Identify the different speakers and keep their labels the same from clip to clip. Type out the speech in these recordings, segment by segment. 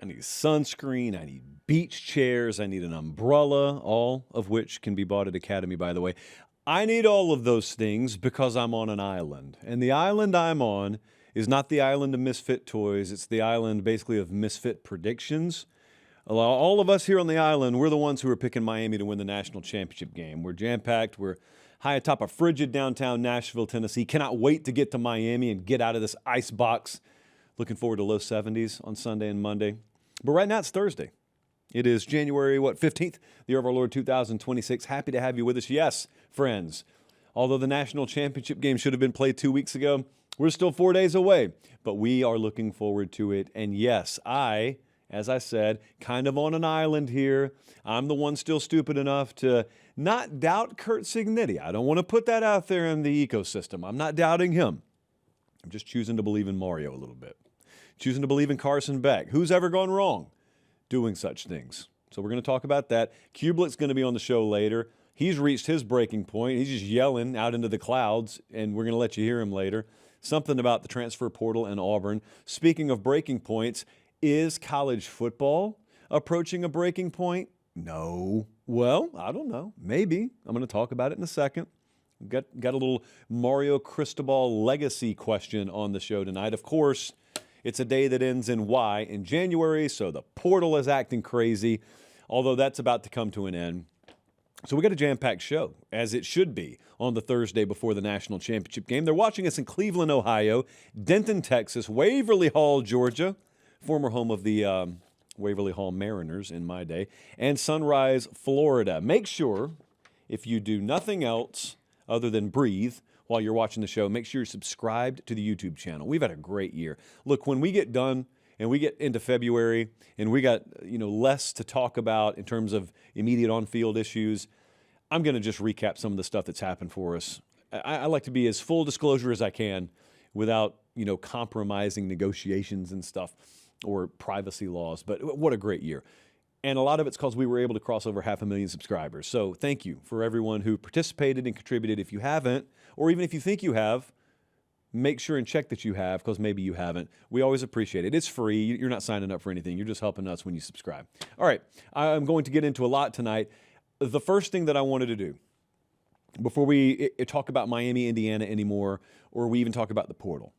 Speaker 1: I need sunscreen. I need beach chairs. I need an umbrella, all of which can be bought at Academy, by the way. I need all of those things because I'm on an island. And the island I'm on is not the island of misfit toys. It's the island basically of misfit predictions. All of us here on the island, we're the ones who are picking Miami to win the national championship game. We're jam-packed. We're high atop a frigid downtown Nashville, Tennessee. Cannot wait to get to Miami and get out of this ice box. Looking forward to low 70s on Sunday and Monday. But right now it's Thursday. It is January, 15th, the year of our Lord 2026. Happy to have you with us. Yes, friends, although the national championship game should have been played 2 weeks ago, we're still 4 days away. But we are looking forward to it. And yes, as I said, kind of on an island here. I'm the one still stupid enough to not doubt Kurt Cignetti. I don't want to put that out there in the ecosystem. I'm not doubting him. I'm just choosing to believe in Mario a little bit. Choosing to believe in Carson Beck. Who's ever gone wrong doing such things? So we're going to talk about that. Cubelic's going to be on the show later. He's reached his breaking point. He's just yelling out into the clouds, and we're going to let you hear him later. Something about the transfer portal and Auburn. Speaking of breaking points, is college football approaching a breaking point? No. Well, I don't know. Maybe. I'm going to talk about it in a second. Got a little Mario Cristobal legacy question on the show tonight. Of course, it's a day that ends in Y in January, so the portal is acting crazy, although that's about to come to an end. So we got a jam-packed show, as it should be, on the Thursday before the national championship game. They're watching us in Cleveland, Ohio, Denton, Texas, Waverly Hall, Georgia, former home of the Waverly Hall Mariners in my day, and Sunrise, Florida. Make sure, if you do nothing else other than breathe while you're watching the show, make sure you're subscribed to the YouTube channel. We've had a great year. Look, when we get done and we get into February and we got less to talk about in terms of immediate on-field issues, I'm going to just recap some of the stuff that's happened for us. I like to be as full disclosure as I can without compromising negotiations and stuff or privacy laws. But what a great year. And a lot of it's because we were able to cross over 500,000 subscribers. So thank you for everyone who participated and contributed. If you haven't, or even if you think you have, make sure and check that you have, because maybe you haven't. We always appreciate it. It's free. You're not signing up for anything. You're just helping us when you subscribe. All right. I'm going to get into a lot tonight. The first thing that I wanted to do, before we talk about Miami, Indiana anymore, or we even talk about the portal,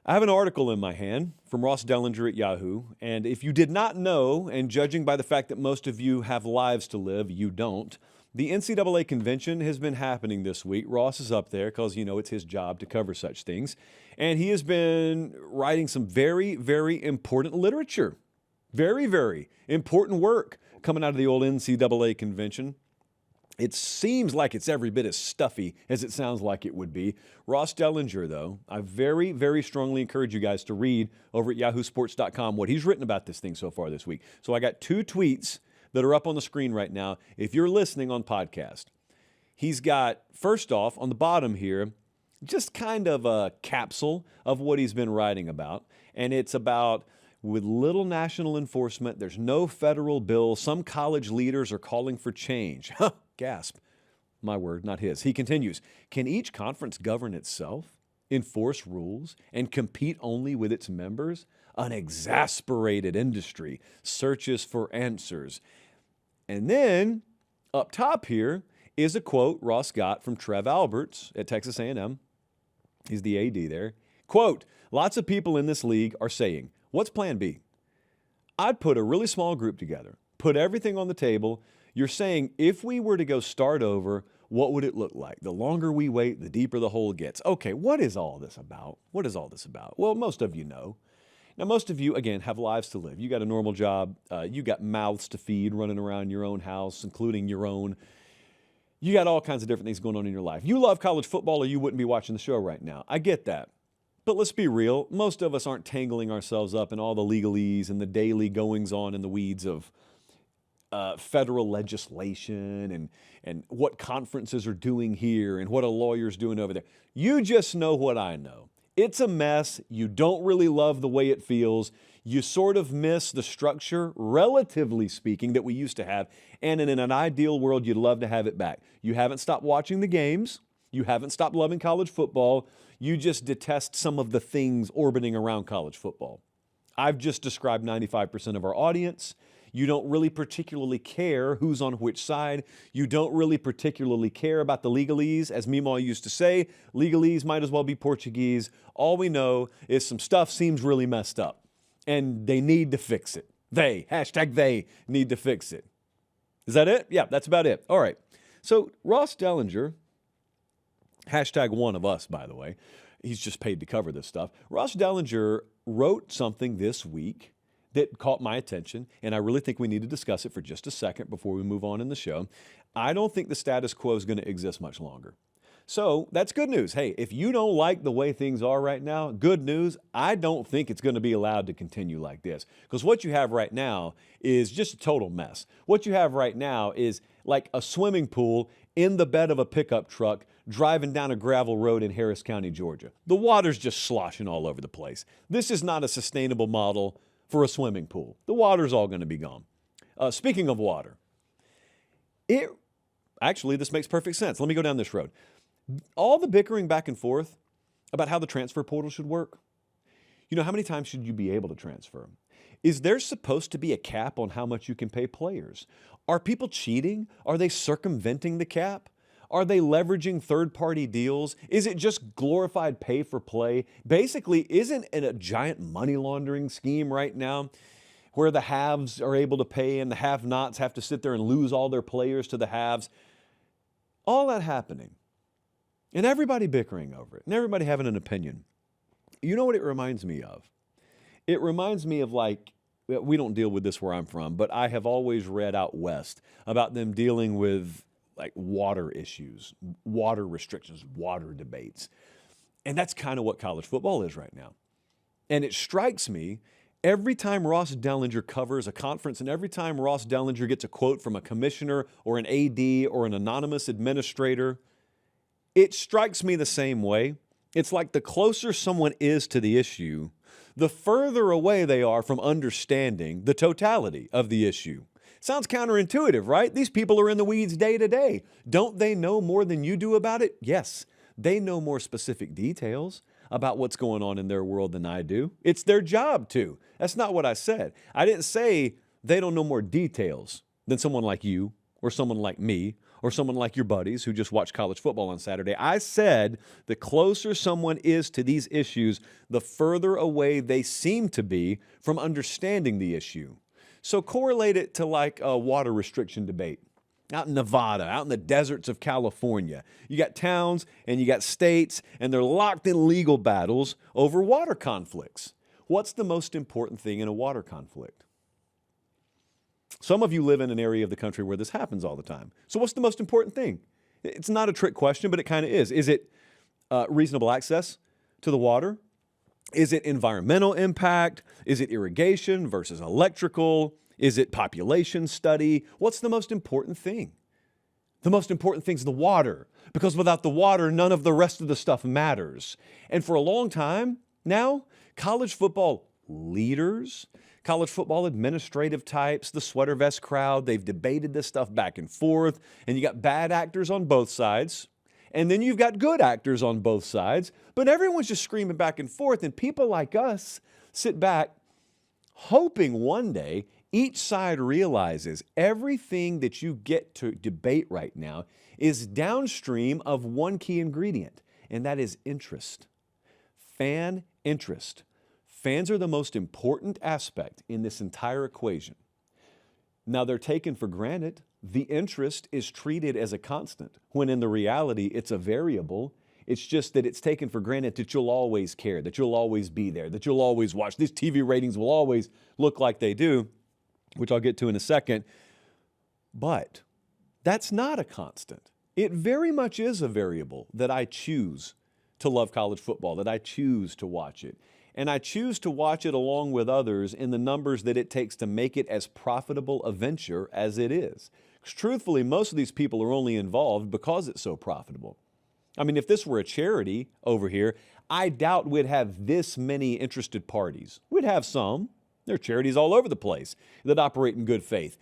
Speaker 1: I have an article in my hand from Ross Dellinger at Yahoo, and if you did not know, and judging by the fact that most of you have lives to live, you don't, the NCAA convention has been happening this week. Ross is up there because, it's his job to cover such things, and he has been writing some very, very important literature, very, very important work coming out of the old NCAA convention. It seems like it's every bit as stuffy as it sounds like it would be. Ross Dellinger, though, I very, very strongly encourage you guys to read over at yahoosports.com what he's written about this thing so far this week. So I got 2 tweets that are up on the screen right now if you're listening on podcast. He's got, first off, on the bottom here, just kind of a capsule of what he's been writing about. And it's about, with little national enforcement, there's no federal bill, some college leaders are calling for change. Gasp. My word, not his. He continues, can each conference govern itself, enforce rules, and compete only with its members? An exasperated industry searches for answers. And then, up top here, is a quote Ross got from Trev Alberts at Texas A&M. He's the AD there. Quote, lots of people in this league are saying, what's plan B? I'd put a really small group together, put everything on the table. You're saying if we were to go start over, what would it look like? The longer we wait, the deeper the hole gets. Okay, what is all this about? What is all this about? Well, most of you know. Now, most of you, again, have lives to live. You got a normal job. You got mouths to feed running around your own house, including your own. You got all kinds of different things going on in your life. You love college football or you wouldn't be watching the show right now. I get that. But let's be real. Most of us aren't tangling ourselves up in all the legalese and the daily goings-on in the weeds of federal legislation and what conferences are doing here and what a lawyer's doing over there. You just know what I know. It's a mess. You don't really love the way it feels. You sort of miss the structure, relatively speaking, that we used to have. And in an ideal world, you'd love to have it back. You haven't stopped watching the games. You haven't stopped loving college football. You just detest some of the things orbiting around college football. I've just described 95% of our audience. You don't really particularly care who's on which side. You don't really particularly care about the legalese. As Meemaw used to say, legalese might as well be Portuguese. All we know is some stuff seems really messed up and they need to fix it. They need to fix it. Is that it? Yeah, that's about it. All right. So Ross Dellinger, #one of us, by the way. He's just paid to cover this stuff. Ross Dellinger wrote something this week that caught my attention, and I really think we need to discuss it for just a second before we move on in the show. I don't think the status quo is going to exist much longer. So that's good news. Hey, if you don't like the way things are right now, good news. I don't think it's going to be allowed to continue like this, because what you have right now is just a total mess. What you have right now is like a swimming pool in the bed of a pickup truck driving down a gravel road in Harris County, Georgia. The water's just sloshing all over the place. This is not a sustainable model for a swimming pool. The water's all going to be gone. Speaking of water, actually, this makes perfect sense. Let me go down this road. All the bickering back and forth about how the transfer portal should work. You know, how many times should you be able to transfer? Is there supposed to be a cap on how much you can pay players? Are people cheating? Are they circumventing the cap? Are they leveraging third-party deals? Is it just glorified pay for play? Basically, isn't it a giant money laundering scheme right now where the haves are able to pay and the have-nots have to sit there and lose all their players to the haves? All that happening. And everybody bickering over it and everybody having an opinion. You know what it reminds me of? It reminds me of, like, we don't deal with this where I'm from, but I have always read out west about them dealing with like water issues, water restrictions, water debates. And that's kind of what college football is right now. And it strikes me every time Ross Dellinger covers a conference and every time Ross Dellinger gets a quote from a commissioner or an AD or an anonymous administrator, it strikes me the same way. It's like the closer someone is to the issue, the further away they are from understanding the totality of the issue. Sounds counterintuitive, right? These people are in the weeds day to day. Don't they know more than you do about it? Yes, they know more specific details about what's going on in their world than I do. It's their job to. That's not what I said. I didn't say they don't know more details than someone like you or someone like me or someone like your buddies who just watch college football on Saturday. I said the closer someone is to these issues, the further away they seem to be from understanding the issue. So correlate it to like a water restriction debate out in Nevada, out in the deserts of California. You got towns and you got states, and they're locked in legal battles over water conflicts. What's the most important thing in a water conflict? Some of you live in an area of the country where this happens all the time. So what's the most important thing? It's not a trick question, but it kind of is. Is it reasonable access to the water? Is it environmental impact? Is it irrigation versus electrical? Is it population study? What's the most important thing? The most important thing is the water, because without the water, none of the rest of the stuff matters. And for a long time now, college football leaders, college football administrative types, the sweater vest crowd, they've debated this stuff back and forth, and you got bad actors on both sides. And then you've got good actors on both sides, but everyone's just screaming back and forth, and people like us sit back hoping one day each side realizes everything that you get to debate right now is downstream of one key ingredient, and that is interest. Fan interest. Fans are the most important aspect in this entire equation. Now, they're taken for granted. The interest is treated as a constant, when in the reality, it's a variable. It's just that it's taken for granted that you'll always care, that you'll always be there, that you'll always watch. These TV ratings will always look like they do, which I'll get to in a second. But that's not a constant. It very much is a variable that I choose to love college football, that I choose to watch it. And I choose to watch it along with others in the numbers that it takes to make it as profitable a venture as it is. Because truthfully, most of these people are only involved because it's so profitable. I mean, if this were a charity over here, I doubt we'd have this many interested parties. We'd have some. There are charities all over the place that operate in good faith.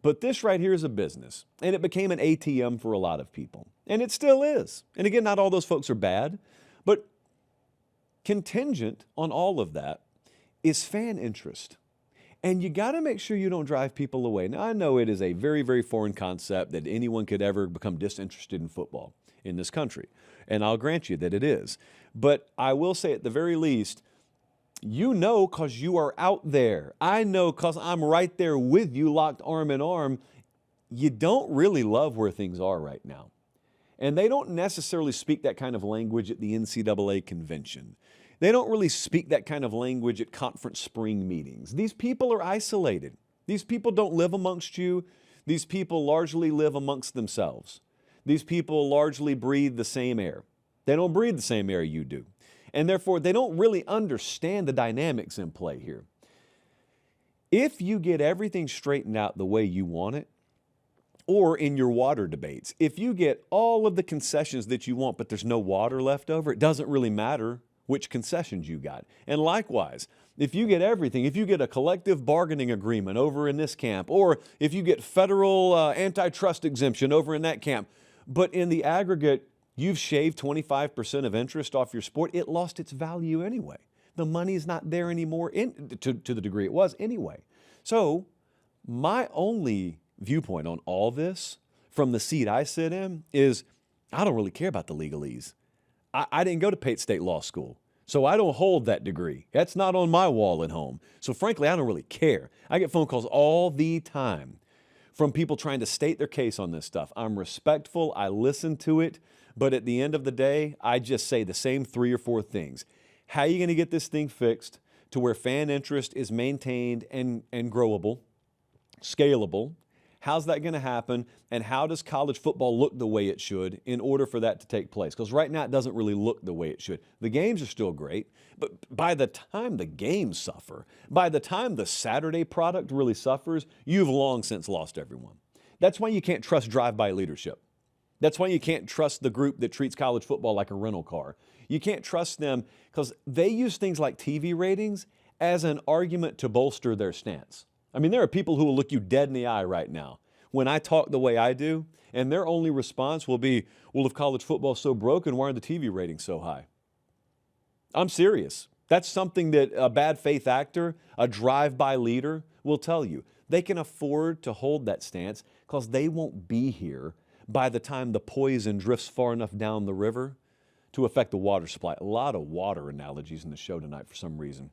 Speaker 1: But this right here is a business, and it became an ATM for a lot of people. And it still is. And again, not all those folks are bad, but contingent on all of that is fan interest. And you got to make sure you don't drive people away. Now, I know it is a very, very foreign concept that anyone could ever become disinterested in football in this country. And I'll grant you that it is. But I will say at the very least, you know because you are out there. I know because I'm right there with you, locked arm in arm. You don't really love where things are right now. And they don't necessarily speak that kind of language at the NCAA convention. They don't really speak that kind of language at conference spring meetings. These people are isolated. These people don't live amongst you. These people largely live amongst themselves. These people largely breathe the same air. They don't breathe the same air you do. And therefore, they don't really understand the dynamics in play here. If you get everything straightened out the way you want it, or in your water debates, if you get all of the concessions that you want, but there's no water left over, it doesn't really matter which concessions you got. And likewise, if you get everything, if you get a collective bargaining agreement over in this camp, or if you get federal antitrust exemption over in that camp, but in the aggregate, you've shaved 25% of interest off your sport, it lost its value anyway. The money's not there anymore to the degree it was anyway. So my only viewpoint on all this from the seat I sit in is I don't really care about the legalese. I didn't go to Pate State Law School, so I don't hold that degree. That's not on my wall at home. So frankly, I don't really care. I get phone calls all the time from people trying to state their case on this stuff. I'm respectful. I listen to it. But at the end of the day, I just say the same 3 or 4 things. How are you going to get this thing fixed to where fan interest is maintained and growable, scalable? How's that going to happen? And how does college football look the way it should in order for that to take place? Because right now it doesn't really look the way it should. The games are still great, but by the time the games suffer, by the time the Saturday product really suffers, you've long since lost everyone. That's why you can't trust drive-by leadership. That's why you can't trust the group that treats college football like a rental car. You can't trust them because they use things like TV ratings as an argument to bolster their stance. I mean, there are people who will look you dead in the eye right now when I talk the way I do, and their only response will be, well, if college football is so broken, why are the TV ratings so high? I'm serious. That's something that a bad faith actor, a drive-by leader will tell you. They can afford to hold that stance because they won't be here by the time the poison drifts far enough down the river to affect the water supply. A lot of water analogies in the show tonight for some reason.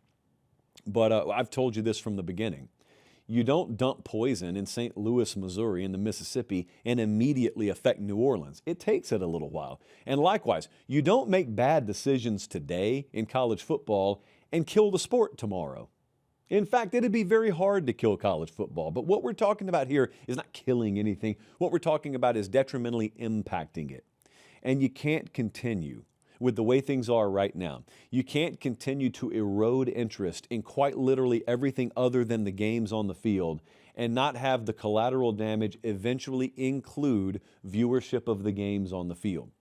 Speaker 1: But I've told you this from the beginning. You don't dump poison in St. Louis, Missouri, in the Mississippi, and immediately affect New Orleans. It takes it a little while. And likewise, you don't make bad decisions today in college football and kill the sport tomorrow. In fact, it'd be very hard to kill college football. But what we're talking about here is not killing anything. What we're talking about is detrimentally impacting it. And you can't continue with the way things are right now. You can't continue to erode interest in quite literally everything other than the games on the field and not have the collateral damage eventually include viewership of the games on the field.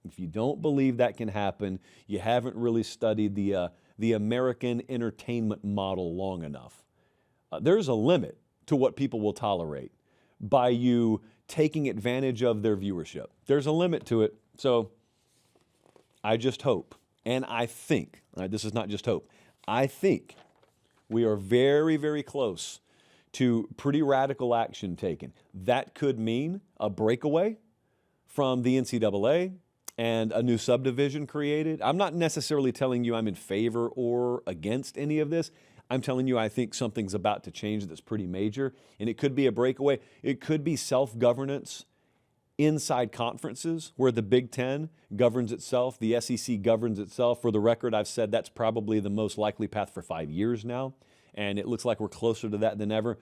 Speaker 1: If you don't believe that can happen, you haven't really studied the American entertainment model long enough. There's a limit to what people will tolerate by you taking advantage of their viewership. There's a limit to it. So I just hope, and I think, this is not just hope, I think we are very, very close to pretty radical action taken. That could mean a breakaway from the NCAA and a new subdivision created. I'm not necessarily telling you I'm in favor or against any of this. I'm telling you I think something's about to change that's pretty major, and it could be a breakaway. It could be self-governance inside conferences where the Big Ten governs itself, the SEC governs itself. For the record, I've said that's probably the most likely path for 5 years now, and it looks like we're closer to that than ever.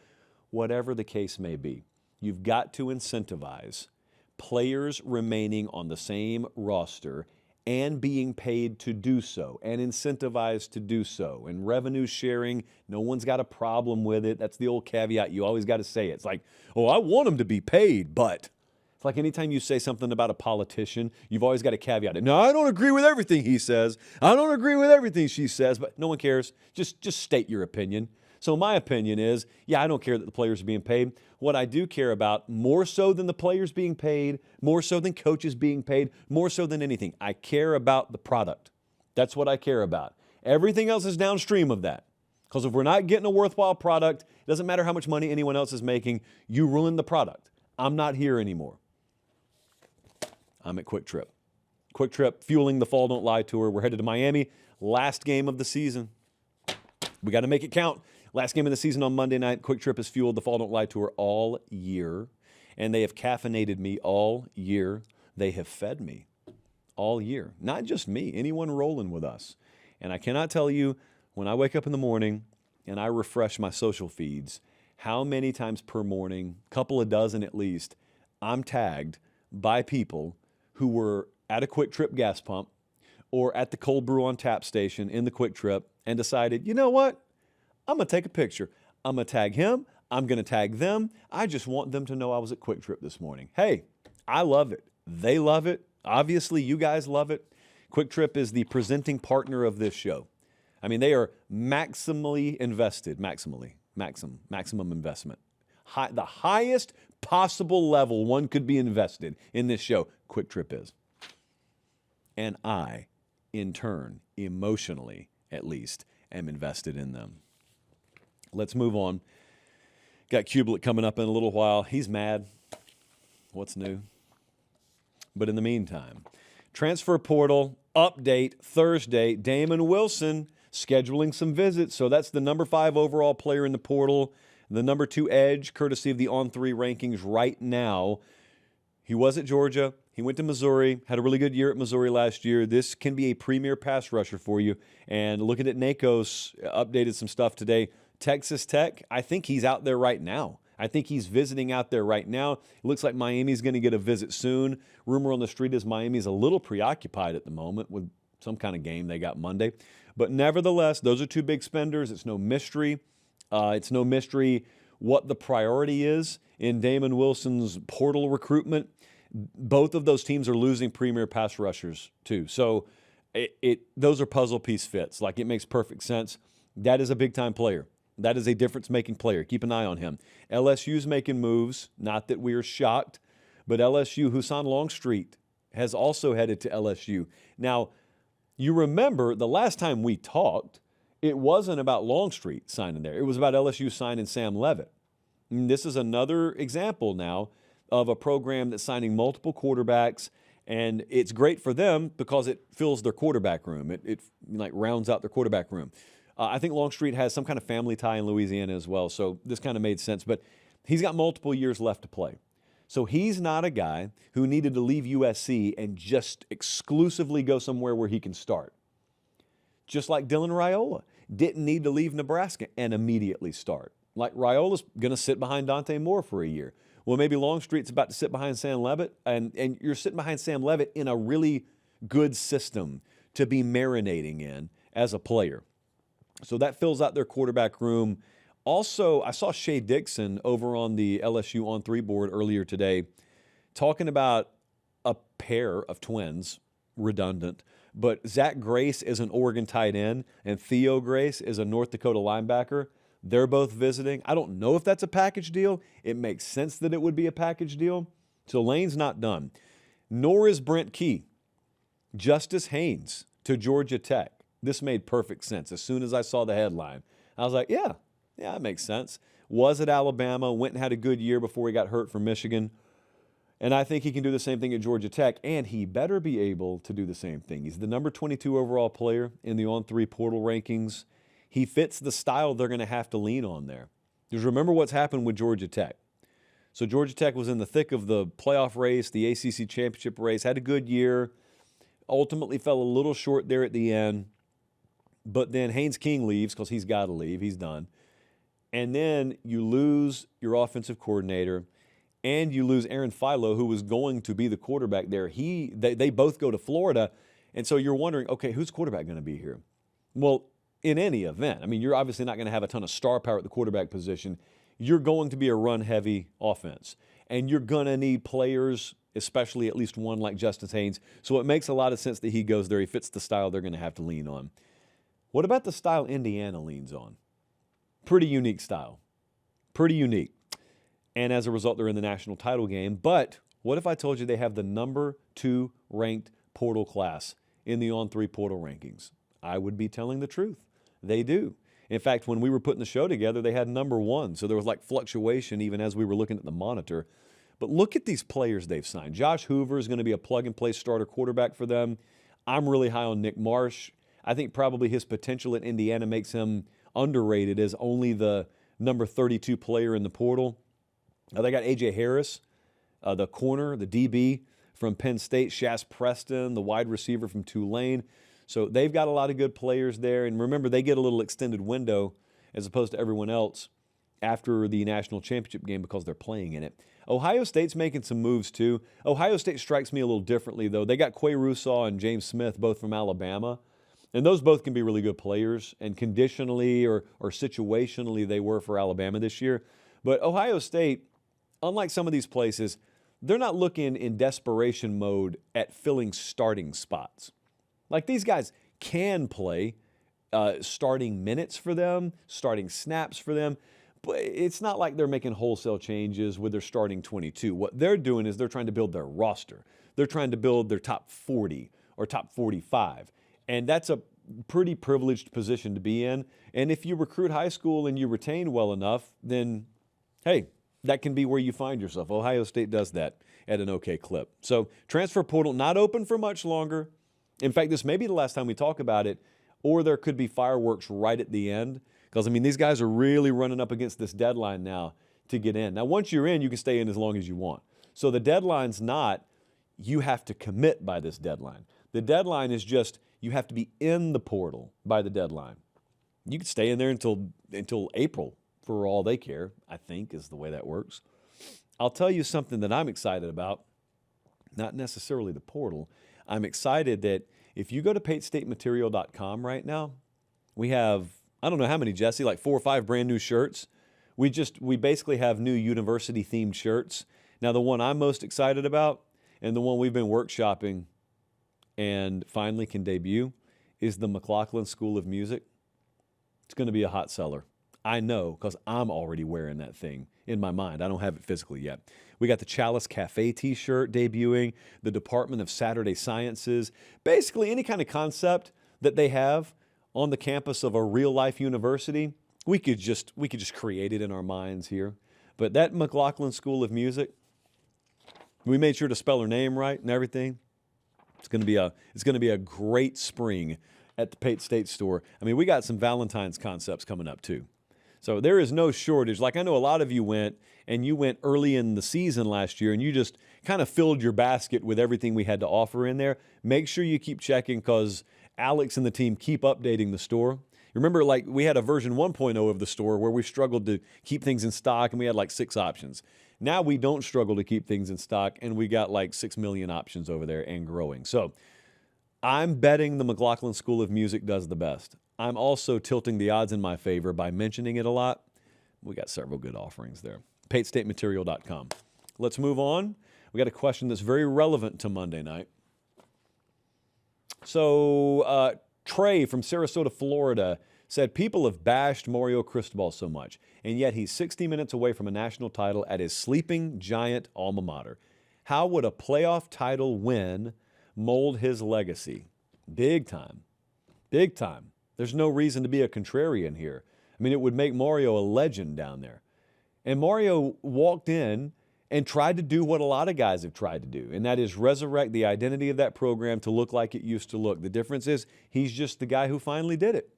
Speaker 1: Whatever the case may be, you've got to incentivize players remaining on the same roster and being paid to do so and incentivized to do so. And revenue sharing, no one's got a problem with it. That's the old caveat. You always got to say it. It's like, oh, I want them to be paid, but it's like anytime you say something about a politician, you've always got to caveat it. No, I don't agree with everything he says. I don't agree with everything she says, but no one cares. Just state your opinion. So my opinion is, yeah, I don't care that the players are being paid. What I do care about, more so than the players being paid, more so than coaches being paid, more so than anything, I care about the product. That's what I care about. Everything else is downstream of that. Because if we're not getting a worthwhile product, it doesn't matter how much money anyone else is making, you ruin the product. I'm not here anymore. I'm at Quick Trip. Quick Trip fueling the Fall Don't Lie tour. We're headed to Miami. Last game of the season. We got to make it count. Last game of the season on Monday night. Quick Trip has fueled the Fall Don't Lie tour all year. And they have caffeinated me all year. They have fed me all year. Not just me, anyone rolling with us. And I cannot tell you, when I wake up in the morning and I refresh my social feeds, how many times per morning, couple of dozen at least, I'm tagged by people who were at a Quick Trip gas pump or at the cold brew on tap station in the Quick Trip and decided, you know what? I'm going to take a picture. I'm going to tag him. I'm going to tag them. I just want them to know I was at Quick Trip this morning. Hey, I love it. They love it. Obviously, you guys love it. Quick Trip is the presenting partner of this show. I mean, they are maximally invested, maximum investment. The highest possible level one could be invested in this show, Quick Trip is. And I, in turn, emotionally at least, am invested in them. Let's move on. Got Cubelic coming up in a little while. He's mad. What's new? But in the meantime, transfer portal update Thursday. Damon Wilson scheduling some visits. So that's the number 5 overall player in the portal, the number 2 edge, courtesy of the On3 rankings right now. He was at Georgia. He went to Missouri, had a really good year at Missouri last year. This can be a premier pass rusher for you. And looking at Nakos, updated some stuff today. Texas Tech, I think he's out there right now. I think he's visiting out there right now. It looks like Miami's going to get a visit soon. Rumor on the street is Miami's a little preoccupied at the moment with some kind of game they got Monday. But nevertheless, those are 2 big spenders. It's no mystery. It's no mystery what the priority is in Damon Wilson's portal recruitment. Both of those teams are losing premier pass rushers too. So those are puzzle piece fits. Like, it makes perfect sense. That is a big-time player. That is a difference-making player. Keep an eye on him. LSU's making moves. Not that we are shocked, but LSU, Husan Longstreet, has also headed to LSU. Now, you remember the last time we talked, it wasn't about Longstreet signing there. It was about LSU signing Sam Leavitt. And this is another example now of a program that's signing multiple quarterbacks, and it's great for them because it fills their quarterback room. It like rounds out their quarterback room. I think Longstreet has some kind of family tie in Louisiana as well, so this kind of made sense. But he's got multiple years left to play. So he's not a guy who needed to leave USC and just exclusively go somewhere where he can start. Just like Dylan Raiola didn't need to leave Nebraska and immediately start. Like, Raiola's going to sit behind Dante Moore for a year. Well, maybe Longstreet's about to sit behind Sam Leavitt, and you're sitting behind Sam Leavitt in a really good system to be marinating in as a player. So that fills out their quarterback room. Also, I saw Shea Dixon over on the LSU On3 board earlier today talking about a pair of twins, redundant, but Zach Grace is an Oregon tight end and Theo Grace is a North Dakota linebacker. They're both visiting. I don't know if that's a package deal. It makes sense that it would be a package deal. So Lane's not done. Nor is Brent Key. Justice Haynes to Georgia Tech. This made perfect sense. As soon as I saw the headline, I was like, yeah, that makes sense. Was at Alabama, went and had a good year before he got hurt from Michigan. And I think he can do the same thing at Georgia Tech, and he better be able to do the same thing. He's the number 22 overall player in the On3 portal rankings. He fits the style they're going to have to lean on there. Just remember what's happened with Georgia Tech. So Georgia Tech was in the thick of the playoff race, the ACC championship race, had a good year, ultimately fell a little short there at the end. But then Haynes King leaves because he's got to leave. He's done. And then you lose your offensive coordinator, and you lose Aaron Philo, who was going to be the quarterback there. They both go to Florida, and so you're wondering, okay, who's quarterback going to be here? Well, in any event, I mean, you're obviously not going to have a ton of star power at the quarterback position. You're going to be a run-heavy offense, and you're going to need players, especially at least one like Justice Haynes. So it makes a lot of sense that he goes there. He fits the style they're going to have to lean on. What about the style Indiana leans on? Pretty unique style. Pretty unique. And as a result, they're in the national title game. But what if I told you they have the number 2 ranked portal class in the On3 portal rankings? I would be telling the truth. They do. In fact, when we were putting the show together, they had number 1. So there was like fluctuation even as we were looking at the monitor. But look at these players they've signed. Josh Hoover is going to be a plug-and-play starter quarterback for them. I'm really high on Nick Marsh. I think probably his potential at Indiana makes him underrated as only the number 32 player in the portal. They got A.J. Harris, the corner, the DB from Penn State, Shaz Preston, the wide receiver from Tulane. So they've got a lot of good players there. And remember, they get a little extended window as opposed to everyone else after the national championship game because they're playing in it. Ohio State's making some moves too. Ohio State strikes me a little differently though. They got Quay Russaw and James Smith, both from Alabama. And those both can be really good players. And conditionally or situationally, they were for Alabama this year. But Ohio State, unlike some of these places, they're not looking in desperation mode at filling starting spots. Like these guys can play starting minutes for them, starting snaps for them, but it's not like they're making wholesale changes with their starting 22. What they're doing is they're trying to build their roster. They're trying to build their top 40 or top 45. And that's a pretty privileged position to be in. And if you recruit high school and you retain well enough, then, hey, that can be where you find yourself. Ohio State does that at an okay clip. So transfer portal not open for much longer. In fact, this may be the last time we talk about it, or there could be fireworks right at the end. Because, I mean, these guys are really running up against this deadline now to get in. Now, once you're in, you can stay in as long as you want. So the deadline's not you have to commit by this deadline. The deadline is just you have to be in the portal by the deadline. You can stay in there until April for all they care, I think is the way that works. I'll tell you something that I'm excited about, not necessarily the portal. I'm excited that if you go to PateStateMaterial.com right now, we have, I don't know how many, Jesse, like 4 or 5 brand new shirts. We basically have new university-themed shirts. Now, the one I'm most excited about and the one we've been workshopping and finally can debut is the McLaughlin School of Music. It's going to be a hot seller. I know because I'm already wearing that thing in my mind. I don't have it physically yet. We got the Chalice Cafe t-shirt debuting, the Department of Saturday Sciences, basically any kind of concept that they have on the campus of a real-life university, we could just create it in our minds here. But that McLaughlin School of Music, we made sure to spell her name right and everything. It's going to be a great spring at the Pate State store. I mean, we got some Valentine's concepts coming up too. So there is no shortage. Like I know a lot of you went, and you went early in the season last year, and you just kind of filled your basket with everything we had to offer in there. Make sure you keep checking because Alex and the team keep updating the store. Remember, like we had a version 1.0 of the store where we struggled to keep things in stock, and we had like 6 options. Now we don't struggle to keep things in stock, and we got like 6 million options over there and growing. So I'm betting the McLaughlin School of Music does the best. I'm also tilting the odds in my favor by mentioning it a lot. We got several good offerings there. PateStateMaterial.com. Let's move on. We got a question that's very relevant to Monday night. So Trey from Sarasota, Florida said people have bashed Mario Cristobal so much, and yet he's 60 minutes away from a national title at his sleeping giant alma mater. How would a playoff title win mold his legacy? Big time. Big time. There's no reason to be a contrarian here. I mean, it would make Mario a legend down there. And Mario walked in and tried to do what a lot of guys have tried to do, and that is resurrect the identity of that program to look like it used to look. The difference is he's just the guy who finally did it.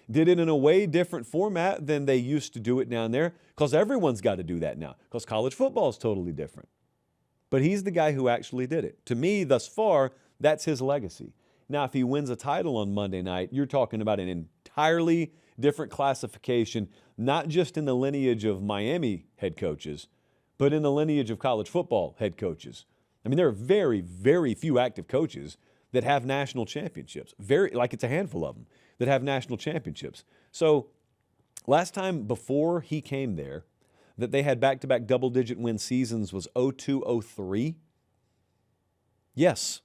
Speaker 1: Did it in a way different format than they used to do it down there, because everyone's got to do that now, because college football is totally different. But he's the guy who actually did it. To me, thus far, that's his legacy. Now, if he wins a title on Monday night, you're talking about an entirely different classification, not just in the lineage of Miami head coaches, but in the lineage of college football head coaches. I mean, there are very, very few active coaches that have national championships. It's a handful of them that have national championships. So last time before he came there that they had back-to-back double-digit win seasons was 02-03. Yes,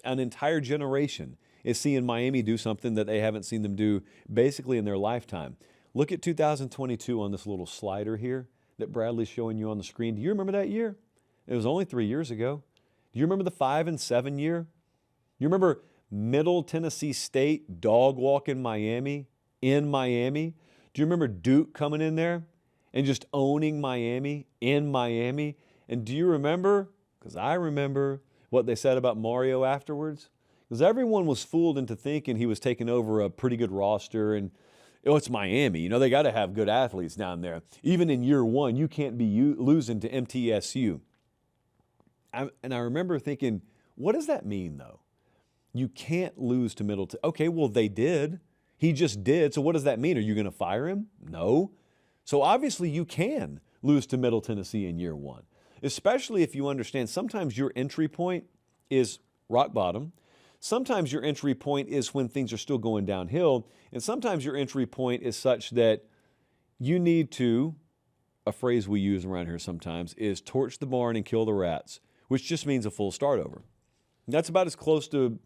Speaker 1: an entire generation is seeing Miami do something that they haven't seen them do basically in their lifetime. Look at 2022 on this little slider here that Bradley's showing you on the screen. Do you remember that year? It was only 3 years ago. Do you remember the 5-7 year? You remember Middle Tennessee State dog walking Miami in Miami? Do you remember Duke coming in there and just owning Miami in Miami? And do you remember, because I remember, what they said about Mario afterwards? Because everyone was fooled into thinking he was taking over a pretty good roster and, oh, it's Miami. You know, they got to have good athletes down there. Even in year one, you can't be losing to MTSU. And I remember thinking, what does that mean, though? You can't lose to Middleton. Okay, well, they did. He just did. So what does that mean? Are you going to fire him? No. So obviously you can lose to Middle Tennessee in year one, especially if you understand sometimes your entry point is rock bottom. Sometimes your entry point is when things are still going downhill. And sometimes your entry point is such that you need to, a phrase we use around here sometimes, is torch the barn and kill the rats, which just means a full start over. That's about as close to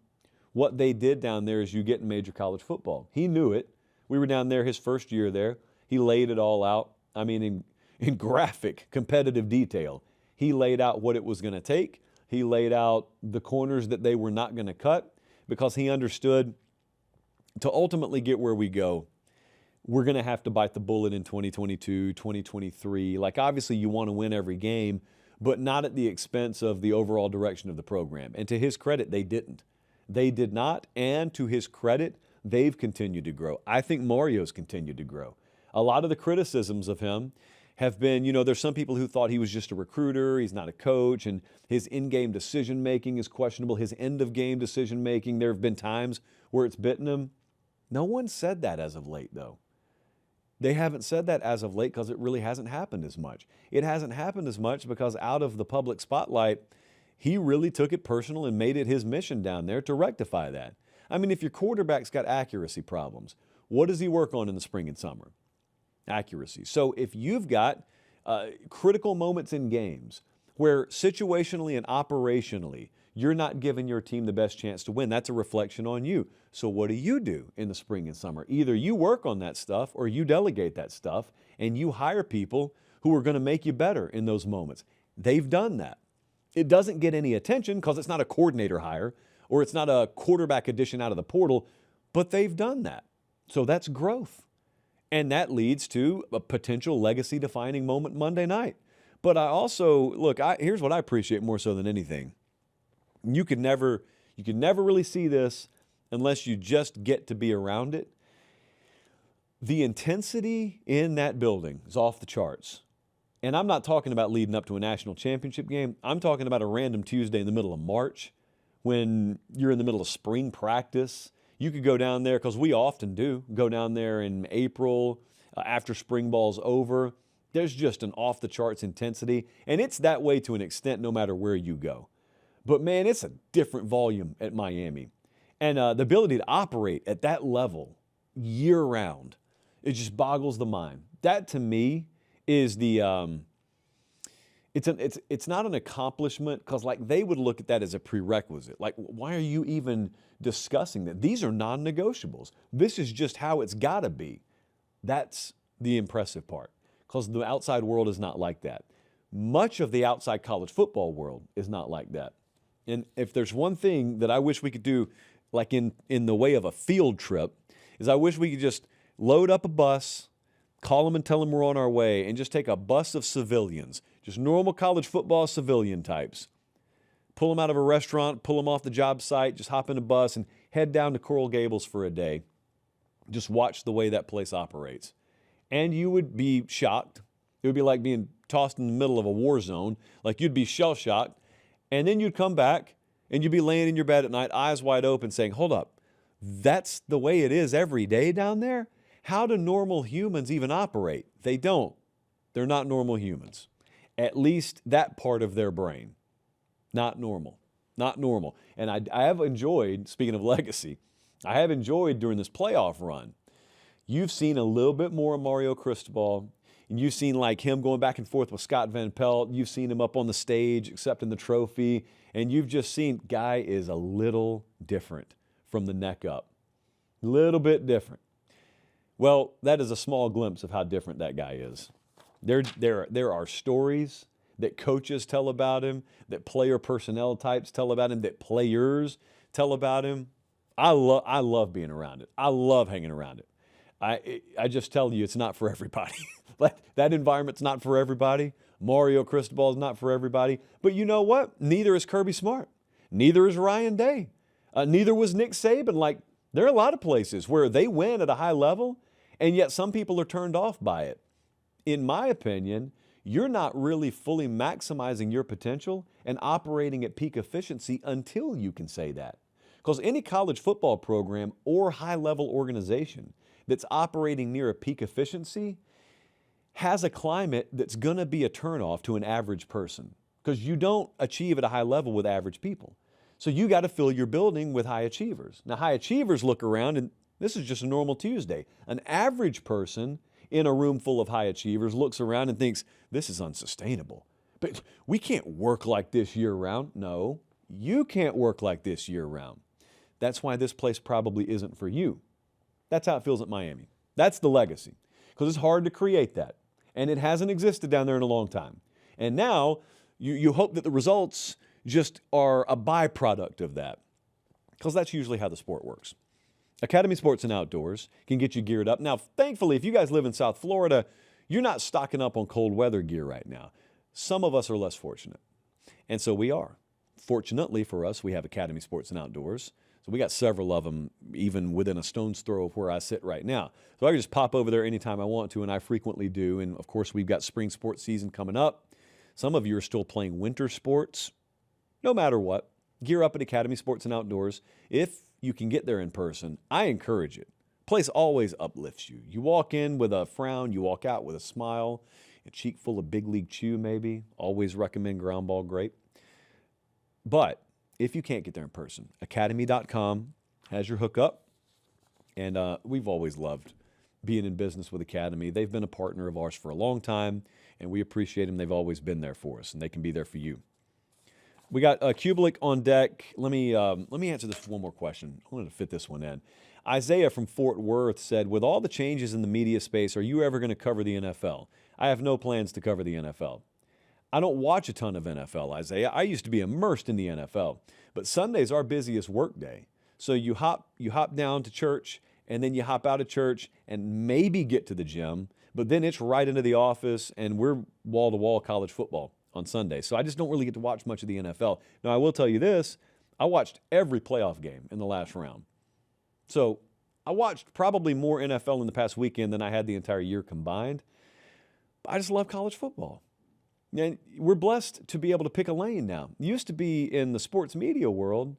Speaker 1: what they did down there as you get in major college football. He knew it. We were down there his first year there. He laid it all out. I mean, in graphic, competitive detail. He laid out what it was going to take. He laid out the corners that they were not going to cut because he understood to ultimately get where we go, we're going to have to bite the bullet in 2022, 2023. Like, obviously, you want to win every game, but not at the expense of the overall direction of the program. And to his credit, they didn't. They did not, and to his credit, they've continued to grow. I think Mario's continued to grow. A lot of the criticisms of him have been, you know, there's some people who thought he was just a recruiter, he's not a coach, and his in-game decision-making is questionable, his end-of-game decision-making. There have been times where it's bitten him. No one said that as of late, though. They haven't said that as of late because it really hasn't happened as much. It hasn't happened as much because out of the public spotlight, he really took it personal and made it his mission down there to rectify that. I mean, if your quarterback's got accuracy problems, what does he work on in the spring and summer? Accuracy. So if you've got critical moments in games where situationally and operationally you're not giving your team the best chance to win, that's a reflection on you. So what do you do in the spring and summer? Either you work on that stuff or you delegate that stuff and you hire people who are going to make you better in those moments. They've done that. It doesn't get any attention because it's not a coordinator hire or it's not a quarterback addition out of the portal, but they've done that. So that's growth. And that leads to a potential legacy-defining moment Monday night. But I also, look, here's what I appreciate more so than anything. You could never really see this unless you just get to be around it. The intensity in that building is off the charts. And I'm not talking about leading up to a national championship game. I'm talking about a random Tuesday in the middle of March when you're in the middle of spring practice. You could go down there, because we often do, go down there in April after spring ball's over. There's just an off-the-charts intensity, and it's that way to an extent no matter where you go. But, man, it's a different volume at Miami. And the ability to operate at that level year-round, it just boggles the mind. That, to me, is the it's not an accomplishment because, like, they would look at that as a prerequisite. Like, why are you even discussing that? These are non-negotiables. This is just how it's got to be. That's the impressive part because the outside world is not like that. Much of the outside college football world is not like that. And if there's one thing that I wish we could do, like in the way of a field trip, is I wish we could just load up a bus, call them and tell them we're on our way, and just take a bus of civilians, just normal college football civilian types. Pull them out of a restaurant, pull them off the job site, just hop in a bus and head down to Coral Gables for a day. Just watch the way that place operates. And you would be shocked. It would be like being tossed in the middle of a war zone. Like you'd be shell-shocked. And then you'd come back and you'd be laying in your bed at night, eyes wide open, saying, hold up, that's the way it is every day down there? How do normal humans even operate? They don't. They're not normal humans. At least that part of their brain. Not normal. Not normal. And I have enjoyed, speaking of legacy, I have enjoyed during this playoff run, you've seen a little bit more of Mario Cristobal, and you've seen like him going back and forth with Scott Van Pelt. You've seen him up on the stage accepting the trophy, and you've just seen guy is a little different from the neck up. A little bit different. Well, that is a small glimpse of how different that guy is. There are stories that coaches tell about him, that player personnel types tell about him, that players tell about him. I love being around it. I love hanging around it. I just tell you, it's not for everybody. That environment's not for everybody. Mario Cristobal is not for everybody. But you know what? Neither is Kirby Smart. Neither is Ryan Day. Neither was Nick Saban. Like, there are a lot of places where they win at a high level, and yet some people are turned off by it. In my opinion, you're not really fully maximizing your potential and operating at peak efficiency until you can say that. Because any college football program or high-level organization that's operating near a peak efficiency has a climate that's going to be a turnoff to an average person, because you don't achieve at a high level with average people. So you got to fill your building with high achievers. Now, high achievers look around, and this is just a normal Tuesday. An average person in a room full of high achievers looks around and thinks, this is unsustainable. But we can't work like this year-round. No, you can't work like this year-round. That's why this place probably isn't for you. That's how it feels at Miami. That's the legacy, because it's hard to create that. And it hasn't existed down there in a long time. And now you hope that the results just are a byproduct of that, because that's usually how the sport works. Academy Sports and Outdoors can get you geared up. Now, thankfully, if you guys live in South Florida, you're not stocking up on cold weather gear right now. Some of us are less fortunate, and so we are. Fortunately for us, we have Academy Sports and Outdoors. So we got several of them, even within a stone's throw of where I sit right now. So I can just pop over there anytime I want to, and I frequently do. And, of course, we've got spring sports season coming up. Some of you are still playing winter sports. No matter what, gear up at Academy Sports and Outdoors. If you can get there in person, I encourage it. Place always uplifts you. You walk in with a frown, you walk out with a smile, a cheek full of Big League Chew maybe. Always recommend Ground Ball Grape. But if you can't get there in person, academy.com has your hookup. And we've always loved being in business with Academy. They've been a partner of ours for a long time, and we appreciate them. They've always been there for us, and they can be there for you. We got Cubelic on deck. Let me answer this one more question. I wanted to fit this one in. Isaiah from Fort Worth said, with all the changes in the media space, are you ever going to cover the NFL? I have no plans to cover the NFL. I don't watch a ton of NFL, Isaiah. I used to be immersed in the NFL, but Sunday's our busiest work day. So you hop down to church, and then you hop out of church and maybe get to the gym, but then it's right into the office, and we're wall-to-wall college football on Sunday. So I just don't really get to watch much of the NFL. Now, I will tell you this, I watched every playoff game in the last round. So I watched probably more NFL in the past weekend than I had the entire year combined. But I just love college football. And we're blessed to be able to pick a lane now. It used to be in the sports media world,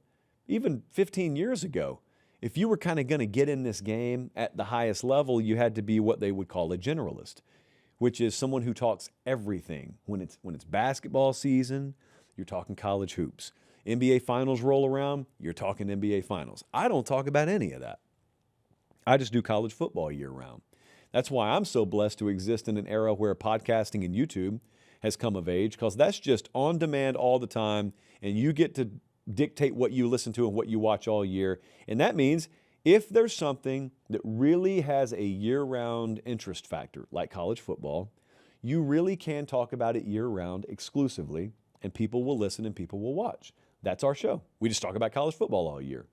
Speaker 1: even 15 years ago, if you were kind of going to get in this game at the highest level, you had to be what they would call a generalist, which is someone who talks everything. When it's basketball season, you're talking college hoops. NBA finals roll around, you're talking NBA finals. I don't talk about any of that. I just do college football year round. That's why I'm so blessed to exist in an era where podcasting and YouTube has come of age, because that's just on demand all the time, and you get to dictate what you listen to and what you watch all year. And that means if there's something that really has a year-round interest factor, like college football, you really can talk about it year-round exclusively, and people will listen and people will watch. That's our show. We just talk about college football all year.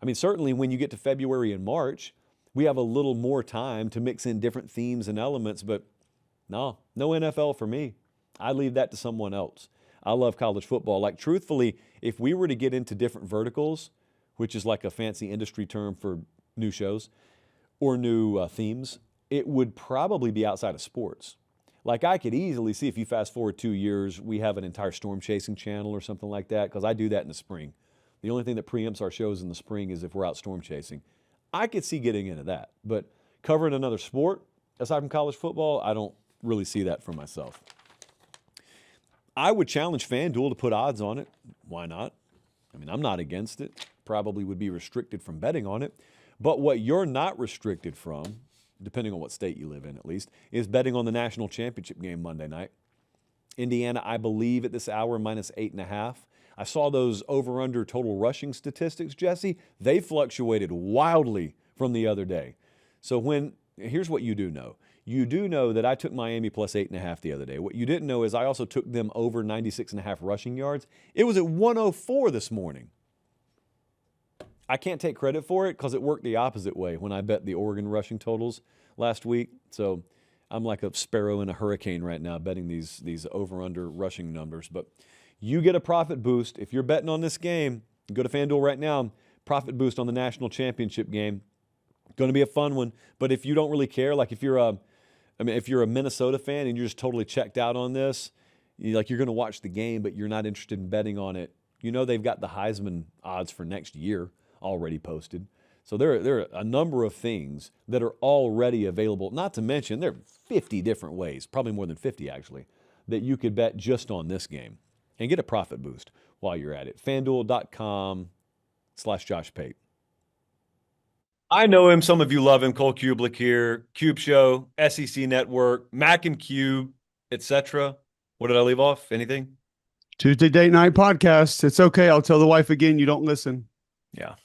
Speaker 1: I mean, certainly when you get to February and March, we have a little more time to mix in different themes and elements, but no NFL for me. I leave that to someone else. I love college football. Like, truthfully, if we were to get into different verticals, which is like a fancy industry term for new shows or new themes, it would probably be outside of sports. Like, I could easily see, if you fast forward 2 years, we have an entire storm chasing channel or something like that, because I do that in the spring. The only thing that preempts our shows in the spring is if we're out storm chasing. I could see getting into that, but covering another sport aside from college football, I don't really see that for myself. I would challenge FanDuel to put odds on it. Why not? I mean, I'm not against it. Probably would be restricted from betting on it. But what you're not restricted from, depending on what state you live in at least, is betting on the national championship game Monday night. Indiana, I believe, at this hour, minus 8.5. I saw those over-under total rushing statistics, Jesse. They fluctuated wildly from the other day. So here's what you do know. You do know that I took Miami plus 8.5 the other day. What you didn't know is I also took them over 96.5 rushing yards. It was at 104 this morning. I can't take credit for it because it worked the opposite way when I bet the Oregon rushing totals last week. So I'm like a sparrow in a hurricane right now betting these over-under rushing numbers. But you get a profit boost. If you're betting on this game, go to FanDuel right now, profit boost on the national championship game. Going to be a fun one. But if you don't really care, like if you're a Minnesota fan and you're just totally checked out on this, you're going to watch the game, but you're not interested in betting on it. You know they've got the Heisman odds for next year already posted. So there are a number of things that are already available, not to mention there are 50 different ways, probably more than 50 actually, that you could bet just on this game and get a profit boost while you're at it. FanDuel.com/Josh Pate. I know him. Some of you love him. Cole Cubelic here. Cube Show, SEC Network, Mac and Cube, etc. What did I leave off? Anything?
Speaker 2: Tuesday date night podcast. It's okay. I'll tell the wife again. You don't listen.
Speaker 1: Yeah.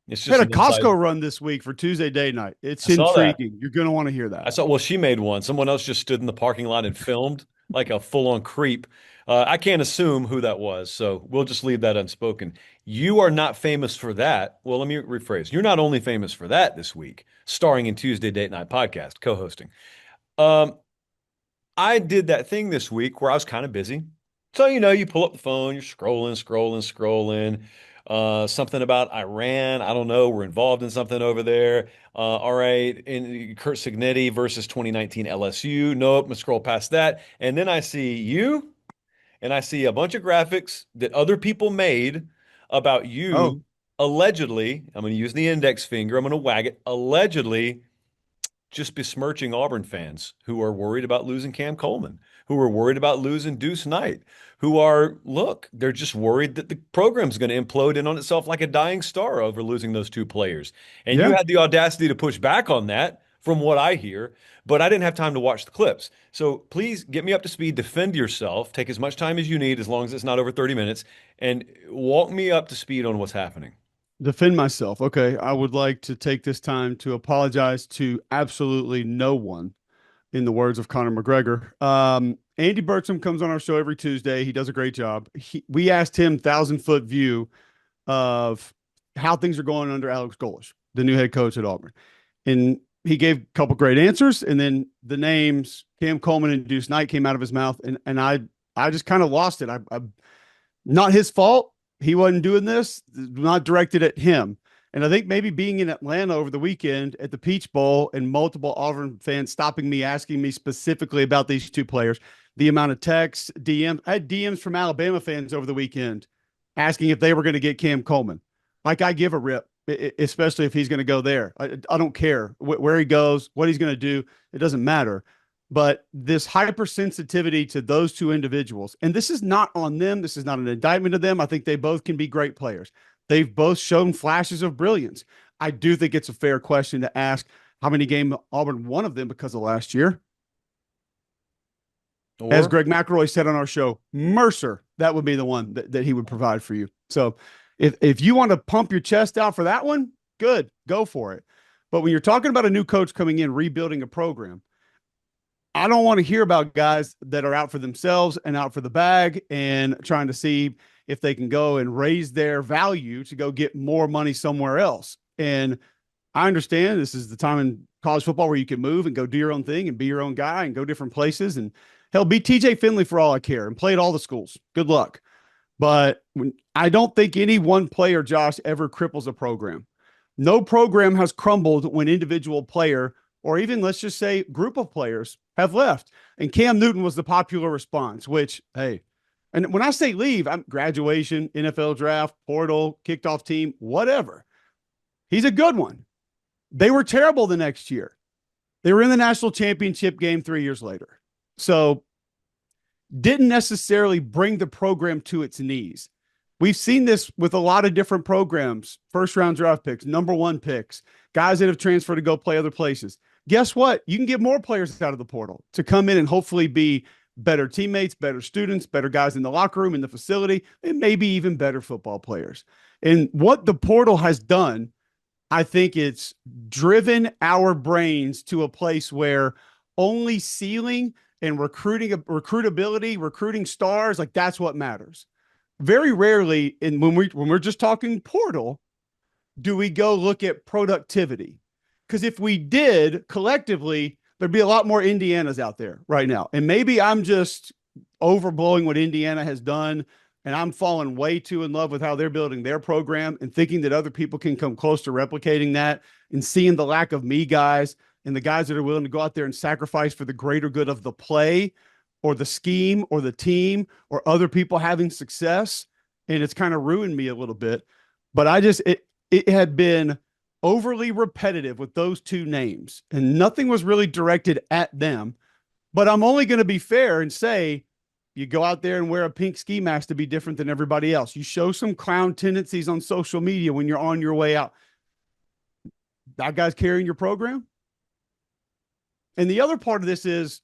Speaker 1: It's
Speaker 2: I had
Speaker 1: just
Speaker 2: a Costco run this week for Tuesday date night. It's intriguing. You're going to want to hear that.
Speaker 1: Well, she made one. Someone else just stood in the parking lot and filmed like a full-on creep. I can't assume who that was, so we'll just leave that unspoken. You are not famous for that. Well, let me rephrase. You're not only famous for that this week, starring in Tuesday Date Night Podcast, co-hosting. I did that thing this week where I was kind of busy. So, you pull up the phone, you're scrolling. Something about Iran. I don't know. We're involved in something over there. All right. And Kurt Signetti versus 2019 LSU. Nope. I'm going to scroll past that. And then I see you and I see a bunch of graphics that other people made about you allegedly. I'm going to use the index finger. I'm going to wag it. Allegedly just besmirching Auburn fans who are worried about losing Cam Coleman, who are worried about losing Deuce Knight, they're just worried that the program's going to implode in on itself like a dying star over losing those two players. And you had the audacity to push back on that from what I hear, but I didn't have time to watch the clips. So please get me up to speed, defend yourself, take as much time as you need, as long as it's not over 30 minutes, and walk me up to speed on what's happening.
Speaker 2: Defend myself. Okay. I would like to take this time to apologize to absolutely no one, in the words of Conor McGregor. Andy Burcham comes on our show every Tuesday. He does a great job. We asked him 1,000-foot view of how things are going under Alex Golesh, the new head coach at Auburn. And he gave a couple great answers. And then the names Cam Coleman and Deuce Knight came out of his mouth. And I just kind of lost it. I not his fault. He wasn't doing this, not directed at him. And I think maybe being in Atlanta over the weekend at the Peach Bowl and multiple Auburn fans stopping me, asking me specifically about these two players, the amount of texts, DMs. I had DMs from Alabama fans over the weekend asking if they were going to get Cam Coleman. Like, I give a rip, especially if he's going to go there. I don't care where he goes, what he's going to do. It doesn't matter. But this hypersensitivity to those two individuals, and this is not on them. This is not an indictment of them. I think they both can be great players. They've both shown flashes of brilliance. I do think it's a fair question to ask how many games Auburn won of them because of last year. As Greg McElroy said on our show, Mercer, that would be the one that he would provide for you. So if you want to pump your chest out for that one, good, go for it. But when you're talking about a new coach coming in, rebuilding a program, I don't want to hear about guys that are out for themselves and out for the bag and trying to see if they can go and raise their value to go get more money somewhere else. And I understand this is the time in college football where you can move and go do your own thing and be your own guy and go different places. And hell, be TJ Finley for all I care and play at all the schools. Good luck. But I don't think any one player, Josh, ever cripples a program. No program has crumbled when individual player, or even let's just say group of players, have left. And Cam Newton was the popular response, which, hey, and when I say leave, I'm graduation, NFL draft, portal, kicked off team, whatever. He's a good one. They were terrible the next year. They were in the national championship game 3 years later. So didn't necessarily bring the program to its knees. We've seen this with a lot of different programs, first-round draft picks, number one picks, guys that have transferred to go play other places. Guess what? You can get more players out of the portal to come in and hopefully be better teammates, better students, better guys in the locker room, in the facility, and maybe even better football players. And what the portal has done, I think it's driven our brains to a place where only ceiling and recruitability, recruiting stars, like that's what matters. Very rarely, when we're just talking portal, do we go look at productivity? Because if we did collectively, there'd be a lot more Indianas out there right now. And maybe I'm just overblowing what Indiana has done, and I'm falling way too in love with how they're building their program and thinking that other people can come close to replicating that, and seeing the lack of me guys and the guys that are willing to go out there and sacrifice for the greater good of the play or the scheme or the team or other people having success. And it's kind of ruined me a little bit. But it had been overly repetitive with those two names, and nothing was really directed at them. But I'm only going to be fair and say, you go out there and wear a pink ski mask to be different than everybody else. You show some clown tendencies on social media when you're on your way out. That guy's carrying your program. And the other part of this is,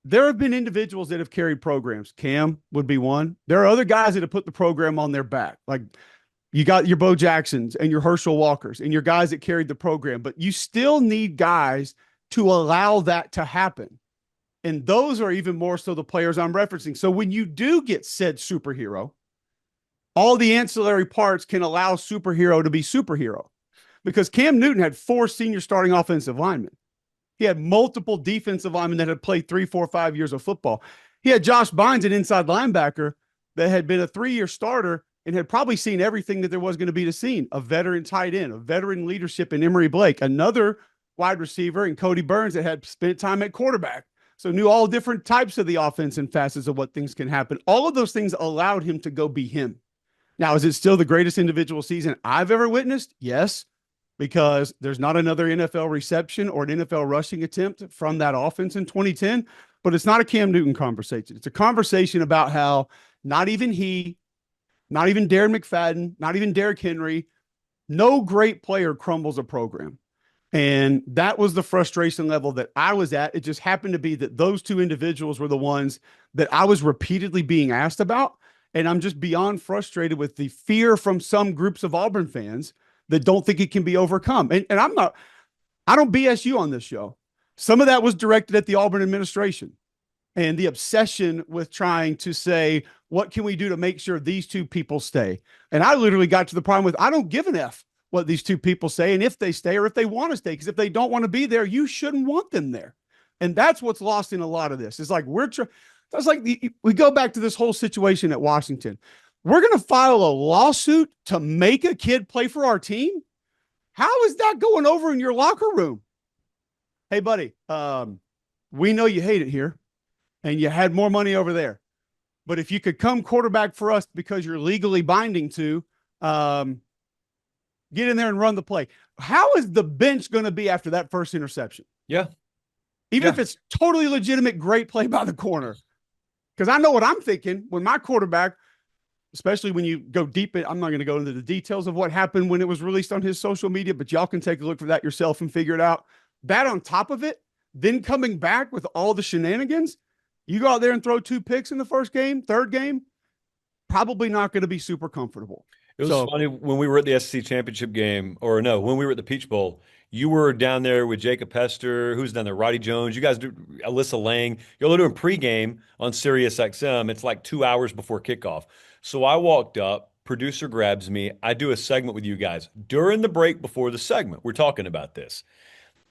Speaker 2: there have been individuals that have carried programs. Cam would be one. There are other guys that have put the program on their back. Like, you got your Bo Jacksons and your Herschel Walkers and your guys that carried the program, but you still need guys to allow that to happen. And those are even more so the players I'm referencing. So when you do get said superhero, all the ancillary parts can allow superhero to be superhero, because Cam Newton had 4 senior starting offensive linemen. He had multiple defensive linemen that had played 3, 4, 5 years of football. He had Josh Bynes, an inside linebacker that had been a 3-year starter and had probably seen everything that there was going to be to see. A veteran tight end, a veteran leadership in Emory Blake, another wide receiver in Cody Burns that had spent time at quarterback. So knew all different types of the offense and facets of what things can happen. All of those things allowed him to go be him. Now, is it still the greatest individual season I've ever witnessed? Yes, because there's not another NFL reception or an NFL rushing attempt from that offense in 2010, but it's not a Cam Newton conversation. It's a conversation about how not even he, not even Darren McFadden, not even Derrick Henry, no great player crumbles a program. And that was the frustration level that I was at. It just happened to be that those two individuals were the ones that I was repeatedly being asked about. And I'm just beyond frustrated with the fear from some groups of Auburn fans that don't think it can be overcome. And I don't BS you on this show. Some of that was directed at the Auburn administration and the obsession with trying to say, what can we do to make sure these two people stay? And I literally got to the problem with, I don't give an F what these two people say and if they stay or if they want to stay, because if they don't want to be there, you shouldn't want them there. And that's what's lost in a lot of this. It's like we go back to this whole situation at Washington. We're going to file a lawsuit to make a kid play for our team. How is that going over in your locker room? Hey, buddy, we know you hate it here and you had more money over there, but if you could come quarterback for us because you're legally binding to, get in there and run the play. How is the bench going to be after that first interception?
Speaker 1: Yeah.
Speaker 2: Even if it's totally legitimate, great play by the corner. Because I know what I'm thinking when my quarterback, especially when you go deep in, I'm not going to go into the details of what happened when it was released on his social media, but y'all can take a look for that yourself and figure it out. That on top of it, then coming back with all the shenanigans, you go out there and throw 2 picks in the first game, third game, probably not going to be super comfortable.
Speaker 1: It was funny when we were at the SEC championship game, or no, when we were at the Peach Bowl, you were down there with Jacob Hester, who's down there, Roddy Jones, you guys do Alyssa Lang. Y'all are doing pregame on Sirius XM. It's like 2 hours before kickoff. So I walked up, producer grabs me. I do a segment with you guys. During the break before the segment, we're talking about this.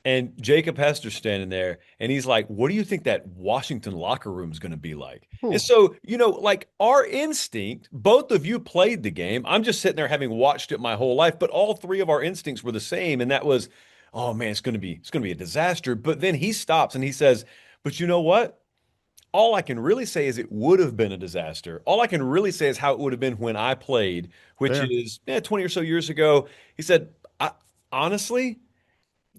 Speaker 1: And Jacob Hester's standing there, and he's like, what do you think that Washington locker room is going to be like? And so, like our instinct, both of you played the game. I'm just sitting there having watched it my whole life, but all 3 of our instincts were the same. And that was, oh man, it's going to be a disaster. But then he stops and he says, but you know what? All I can really say is it would have been a disaster. All I can really say is how it would have been when I played, which is 20 or so years ago. He said, honestly,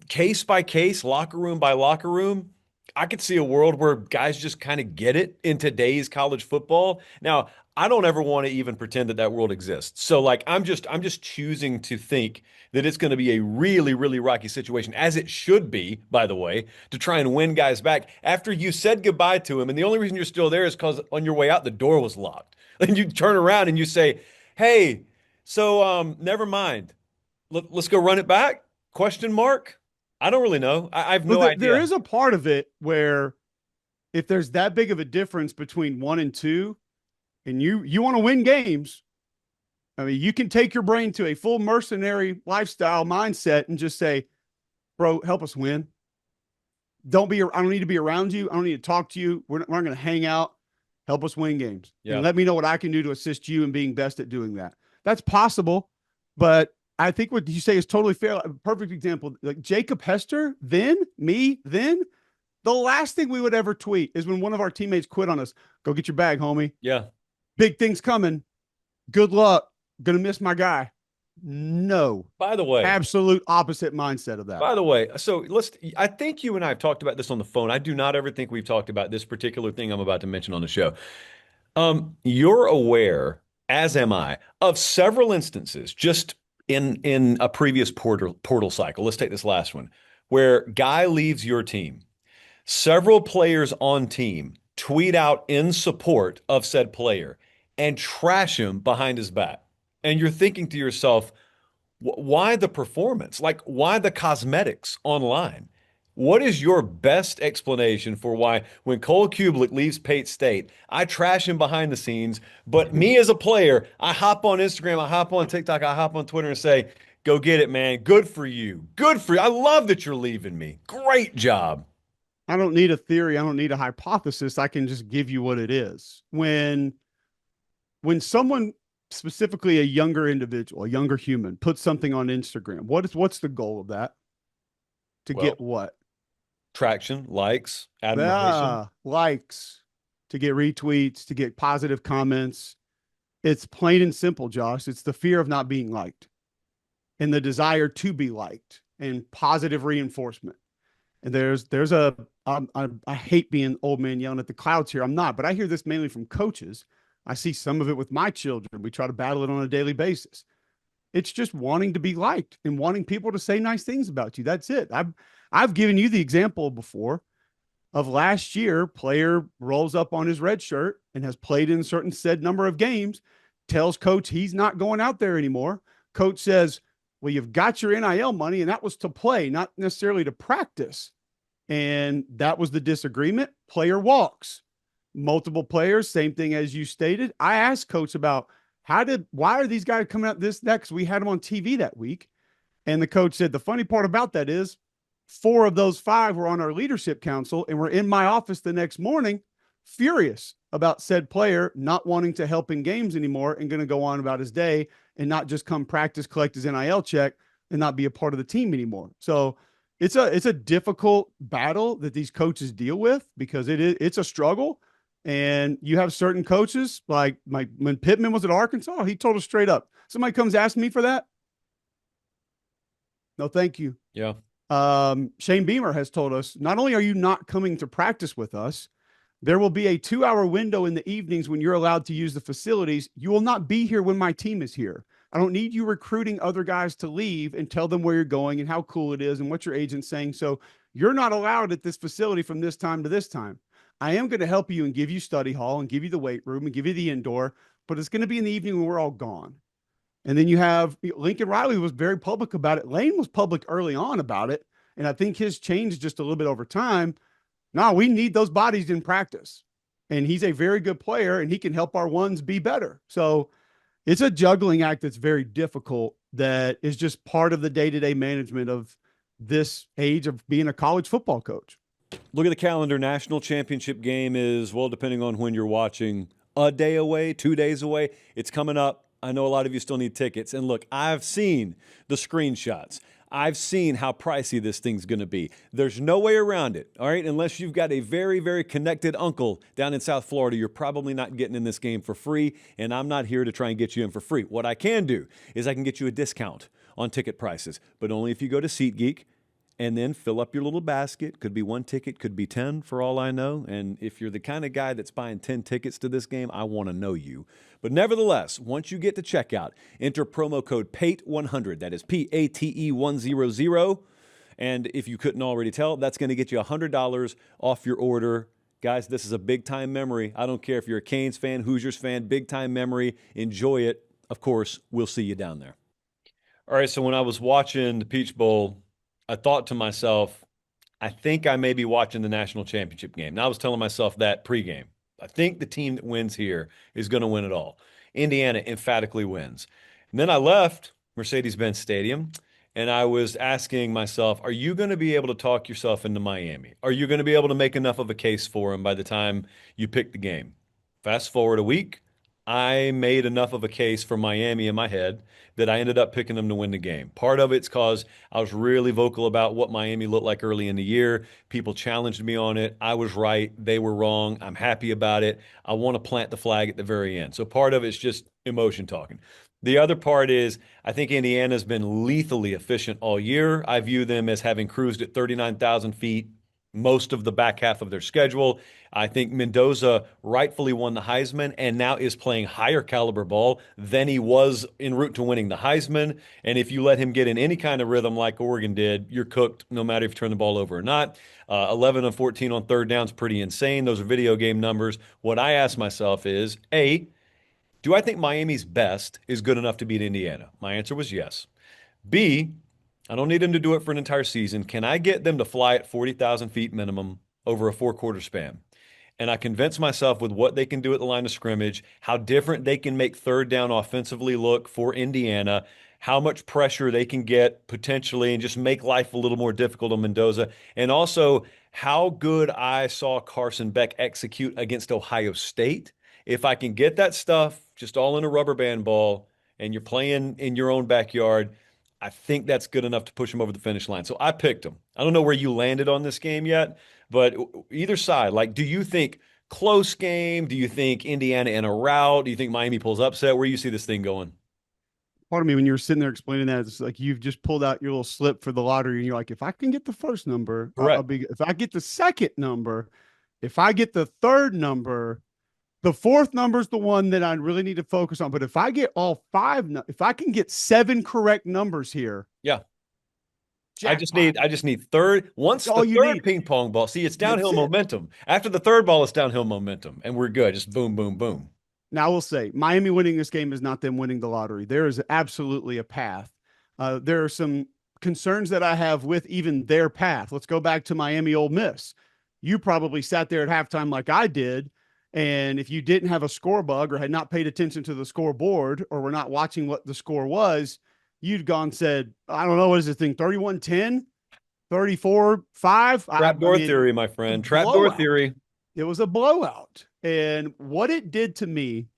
Speaker 1: case by case, locker room by locker room, I could see a world where guys just kind of get it in today's college football. Now, I don't ever want to even pretend that world exists. So like I'm just choosing to think that it's going to be a really, really rocky situation, as it should be, by the way, to try and win guys back after you said goodbye to him. And the only reason you're still there is because on your way out, the door was locked. And you turn around and you say, hey, so never mind. Let's go run it back? Question mark? I don't really know. I have no idea.
Speaker 2: There is a part of it where if there's that big of a difference between 1 and 2 and you want to win games, I mean, you can take your brain to a full mercenary lifestyle mindset and just say, bro, help us win. I don't need to be around you. I don't need to talk to you. We're not going to hang out. Help us win games.
Speaker 1: Yeah.
Speaker 2: And let me know what I can do to assist you in being best at doing that. That's possible. But I think what you say is totally fair. A perfect example, like Jacob Hester, then the last thing we would ever tweet is when one of our teammates quit on us. Go get your bag, homie.
Speaker 1: Yeah.
Speaker 2: Big things coming. Good luck. Gonna miss my guy. No.
Speaker 1: By the way,
Speaker 2: absolute opposite mindset of that.
Speaker 1: By the way, so I think you and I have talked about this on the phone. I do not ever think we've talked about this particular thing I'm about to mention on the show. You're aware, as am I, of several instances just in a previous portal cycle. Let's take this last one, where guy leaves your team. Several players on team tweet out in support of said player and trash him behind his back. And you're thinking to yourself, why the performance? Like, why the cosmetics online? What is your best explanation for why when Cole Cubelic leaves Pate State, I trash him behind the scenes, but me as a player, I hop on Instagram, I hop on TikTok, I hop on Twitter and say, go get it, man. Good for you. Good for you. I love that you're leaving me. Great job.
Speaker 2: I don't need a theory. I don't need a hypothesis. I can just give you what it is. When someone, specifically a younger individual, a younger human, puts something on Instagram, what's the goal of that? To get what?
Speaker 1: Traction, likes, admiration.
Speaker 2: Likes, to get retweets, to get positive comments. It's plain and simple, Josh. It's the fear of not being liked and the desire to be liked and positive reinforcement. And I hate being old man yelling at the clouds here. I'm not, but I hear this mainly from coaches. I see some of it with my children. We try to battle it on a daily basis. It's just wanting to be liked and wanting people to say nice things about you. That's it. I've given you the example before of last year. Player rolls up on his red shirt and has played in a certain said number of games, tells coach he's not going out there anymore. Coach says, well, you've got your NIL money, and that was to play, not necessarily to practice. And that was the disagreement. Player walks. Multiple players, same thing as you stated. I asked coach about why are these guys coming out this next? We had them on TV that week. And the coach said, the funny part about that is 4 of those 5 were on our leadership council and were in my office the next morning, furious about said player not wanting to help in games anymore and going to go on about his day and not just come practice, collect his NIL check and not be a part of the team anymore. So it's a difficult battle that these coaches deal with because it's a struggle. And you have certain coaches, like when Pittman was at Arkansas, he told us straight up, somebody comes asking me for that. No, thank you.
Speaker 1: Yeah.
Speaker 2: Shane Beamer has told us, not only are you not coming to practice with us, there will be a 2-hour window in the evenings when you're allowed to use the facilities. You will not be here when my team is here. I don't need you recruiting other guys to leave and tell them where you're going and how cool it is and what your agent's saying. So you're not allowed at this facility from this time to this time. I am going to help you and give you study hall and give you the weight room and give you the indoor, but it's going to be in the evening when we're all gone. And then you have Lincoln Riley was very public about it. Lane was public early on about it. And I think his changed just a little bit over time. No, we need those bodies in practice. And he's a very good player and he can help our ones be better. So it's a juggling act that's very difficult that is just part of the day-to-day management of this age of being a college football coach.
Speaker 1: Look at the calendar. National championship game is, well, depending on when you're watching, a day away, 2 days away. It's coming up. I know a lot of you still need tickets. And look, I've seen the screenshots. I've seen how pricey this thing's going to be. There's no way around it, all right? Unless you've got a very, very connected uncle down in South Florida, you're probably not getting in this game for free, and I'm not here to try and get you in for free. What I can do is I can get you a discount on ticket prices, but only if you go to SeatGeek and then fill up your little basket. Could be 1 ticket, could be 10 for all I know. And if you're the kind of guy that's buying 10 tickets to this game, I want to know you. But nevertheless, once you get to checkout, enter promo code PATE100. That is PATE 100. And if you couldn't already tell, that's going to get you $100 off your order. Guys, this is a big-time memory. I don't care if you're a Canes fan, Hoosiers fan, big-time memory. Enjoy it. Of course, we'll see you down there. All right, so when I was watching the Peach Bowl, I thought to myself, I think I may be watching the national championship game. Now, I was telling myself that pregame. I think the team that wins here is going to win it all. Indiana emphatically wins. And then I left Mercedes-Benz Stadium and I was asking myself, are you going to be able to talk yourself into Miami? Are you going to be able to make enough of a case for him by the time you pick the game? Fast forward a week, I made enough of a case for Miami in my head that I ended up picking them to win the game. Part of it's because I was really vocal about what Miami looked like early in the year. People challenged me on it. I was right. They were wrong. I'm happy about it. I want to plant the flag at the very end. So part of it's just emotion talking. The other part is I think Indiana's been lethally efficient all year. I view them as having cruised at 39,000 feet most of the back half of their schedule. I think Mendoza rightfully won the Heisman and now is playing higher caliber ball than he was en route to winning the Heisman. And if you let him get in any kind of rhythm like Oregon did, you're cooked no matter if you turn the ball over or not. 11 of 14 on third down is pretty insane. Those are video game numbers. What I ask myself is, A, do I think Miami's best is good enough to beat Indiana? My answer was yes. B, I don't need them to do it for an entire season. Can I get them to fly at 40,000 feet minimum over a 4-quarter span? And I convince myself with what they can do at the line of scrimmage, how different they can make third down offensively look for Indiana, how much pressure they can get potentially and just make life a little more difficult on Mendoza. And also how good I saw Carson Beck execute against Ohio State. If I can get that stuff just all in a rubber band ball and you're playing in your own backyard, I think that's good enough to push them over the finish line. So I picked them. I don't know where you landed on this game yet, but either side, like, do you think close game? Do you think Indiana in a rout? Do you think Miami pulls upset? Where do you see this thing going?
Speaker 2: Part of me, when you were sitting there explaining that, it's like you've just pulled out your little slip for the lottery, and you're like, if I can get the first number, I'll
Speaker 1: Correct.
Speaker 2: be. If I get the second number, if I get the third number, the fourth number is the one that I really need to focus on. But if I get all five, if I can get 7 correct numbers here,
Speaker 1: Yeah.
Speaker 2: jackpot.
Speaker 1: I just need third. Once
Speaker 2: That's
Speaker 1: the
Speaker 2: all you
Speaker 1: third
Speaker 2: need.
Speaker 1: ping pong ball, see, it's
Speaker 2: That's
Speaker 1: downhill
Speaker 2: it.
Speaker 1: momentum. After the third ball, it's downhill momentum, and we're good. Just boom, boom, boom.
Speaker 2: Now, I will say Miami winning this game is not them winning the lottery. There is absolutely a path. There are some concerns that I have with even their path. Let's go back to Miami Ole Miss. You probably sat there at halftime like I did. And if you didn't have a score bug or had not paid attention to the scoreboard or were not watching what the score was, you'd gone and said, I don't know, what is this thing, 31-10, 34-5?
Speaker 1: Trapdoor theory, my friend. Trapdoor
Speaker 2: Blowout.
Speaker 1: theory.
Speaker 2: It was a blowout. And what it did to me,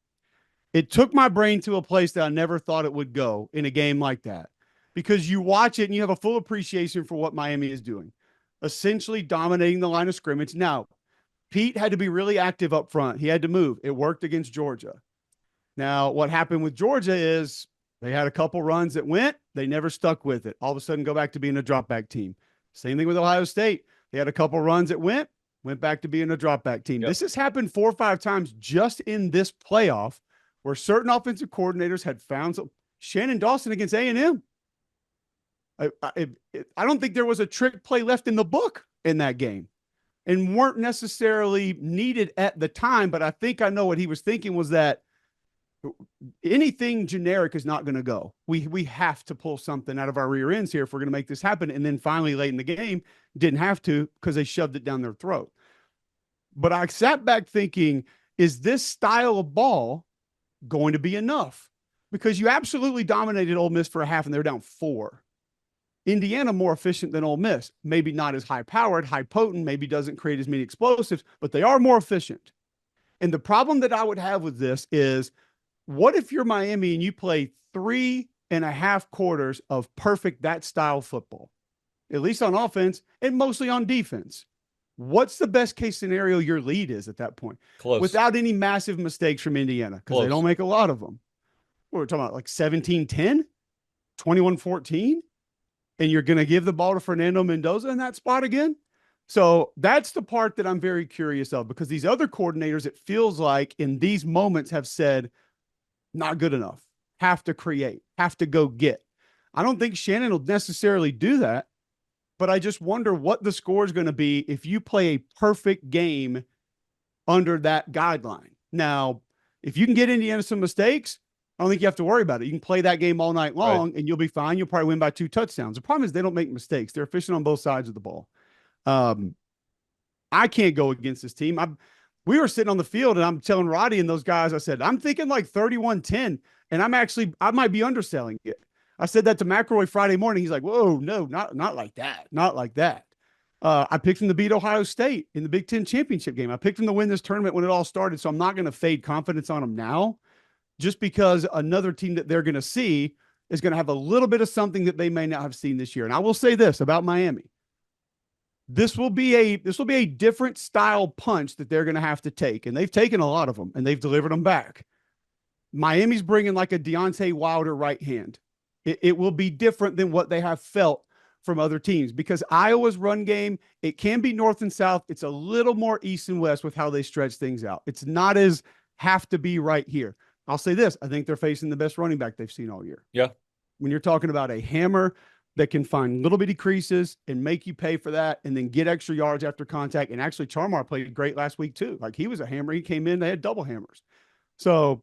Speaker 2: it took my brain to a place that I never thought it would go in a game like that. Because you watch it and you have a full appreciation for what Miami is doing, essentially dominating the line of scrimmage. Now, Pete had to be really active up front. He had to move. It worked against Georgia. Now, what happened with Georgia is they had a couple runs that went, they never stuck with it. All of a sudden, go back to being a drop back team. Same thing with Ohio State. They had a couple runs that went back to being a drop back team. Yep. This has happened 4 or 5 times just in this playoff where certain offensive coordinators had found some. Shannon Dawson against A&M. I don't think there was a trick play left in the book in that game and weren't necessarily needed at the time. But I think I know what he was thinking was that anything generic is not going to go. We have to pull something out of our rear ends here if we're going to make this happen. And then finally late in the game, didn't have to because they shoved it down their throat. But I sat back thinking, is this style of ball going to be enough? Because you absolutely dominated Ole Miss for a half and they're down 4. Indiana more efficient than Ole Miss, maybe not as high powered, high potent, maybe doesn't create as many explosives, but they are more efficient. And the problem that I would have with this is, what if you're Miami and you play 3.5 quarters of perfect that style football, at least on offense and mostly on defense? What's the best case scenario your lead is at that point?
Speaker 1: Close.
Speaker 2: Without any massive mistakes from Indiana, because they don't make a lot of them. We're talking about like 17-10, 21-14, and you're going to give the ball to Fernando Mendoza in that spot again? So that's the part that I'm very curious of, because these other coordinators, it feels like in these moments have said, not good enough, have to create, have to go get. I don't think Shannon will necessarily do that, but I just wonder what the score is going to be if you play a perfect game under that guideline. Now, if you can get Indiana some mistakes, I don't think you have to worry about it. You can play that game all night long and you'll be fine. You'll probably win by 2 touchdowns. The problem is they don't make mistakes. They're efficient on both sides of the ball. I can't go against this team. We were sitting on the field and I'm telling Roddy and those guys, I said, I'm thinking like 31-10, and I might be underselling it. I said that to McElroy Friday morning. He's like, whoa, no, not like that. Not like that. I picked him to beat Ohio State in the Big Ten championship game. I picked him to win this tournament when it all started. So I'm not going to fade confidence on him now, just because another team that they're going to see is going to have a little bit of something that they may not have seen this year. And I will say this about Miami. This will be a different style punch that they're going to have to take. And they've taken a lot of them and they've delivered them back. Miami's bringing like a Deontay Wilder right hand. It will be different than what they have felt from other teams, because Iowa's run game, it can be north and south. It's a little more east and west with how they stretch things out. It's not as have to be right here. I'll say this. I think they're facing the best running back they've seen all year.
Speaker 1: Yeah.
Speaker 2: When you're talking about a hammer that can find little bitty creases and make you pay for that and then get extra yards after contact. And actually Charmar played great last week too. Like, he was a hammer. He came in, they had double hammers. So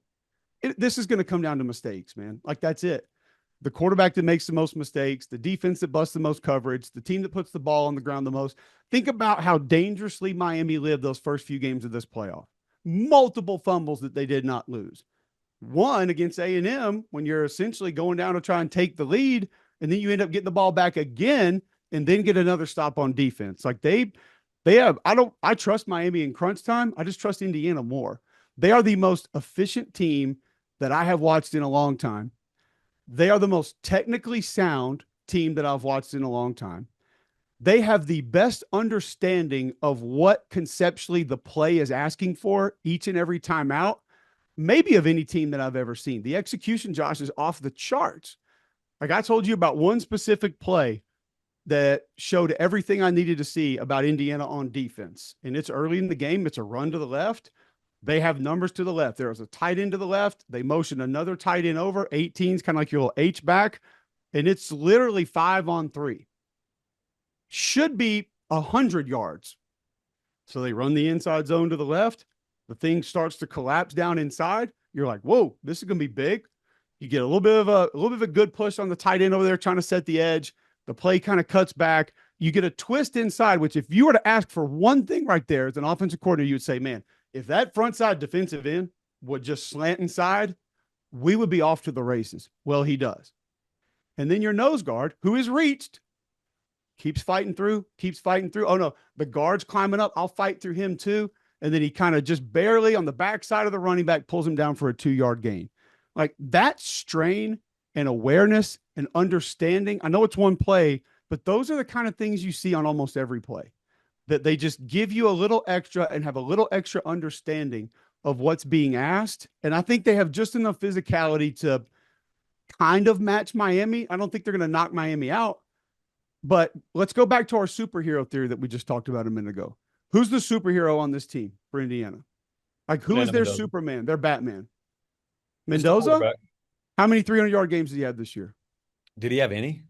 Speaker 2: this is going to come down to mistakes, man. Like, that's it. The quarterback that makes the most mistakes, the defense that busts the most coverage, the team that puts the ball on the ground the most. Think about how dangerously Miami lived those first few games of this playoff. Multiple fumbles that they did not lose. One against A&M, when you're essentially going down to try and take the lead, and then you end up getting the ball back again and then get another stop on defense. Like, they have, I trust Miami in crunch time. I just trust Indiana more. They are the most efficient team that I have watched in a long time. They are the most technically sound team that I've watched in a long time. They have the best understanding of what conceptually the play is asking for each and every time out, maybe of any team that I've ever seen. The execution, Josh, is off the charts. Like, I told you about one specific play that showed everything I needed to see about Indiana on defense. And it's early in the game. It's a run to the left. They have numbers to the left. There was a tight end to the left. They motioned another tight end over. 18's kind of like your little H back. And it's literally 5-on-3. Should be 100 yards. So they run the inside zone to the left. The thing starts to collapse down inside. You're like, whoa, this is going to be big. You get a little bit of a good push on the tight end over there trying to set the edge. The play kind of cuts back. You get a twist inside, which if you were to ask for one thing right there as an offensive coordinator, you would say, man, if that front side defensive end would just slant inside, we would be off to the races. Well, he does. And then your nose guard, who is reached, keeps fighting through. Oh, no, the guard's climbing up. I'll fight through him too. And then he kind of just barely on the backside of the running back pulls him down for a 2-yard gain. Like, that strain and awareness and understanding, I know it's one play, but those are the kind of things you see on almost every play, that they just give you a little extra and have a little extra understanding of what's being asked. And I think they have just enough physicality to kind of match Miami. I don't think they're going to knock Miami out, but let's go back to our superhero theory that we just talked about a minute ago. Who's the superhero on this team for Indiana? Like, who is their Superman, their Batman? Mendoza? How many 300-yard games did he have this year?
Speaker 1: Did he have any?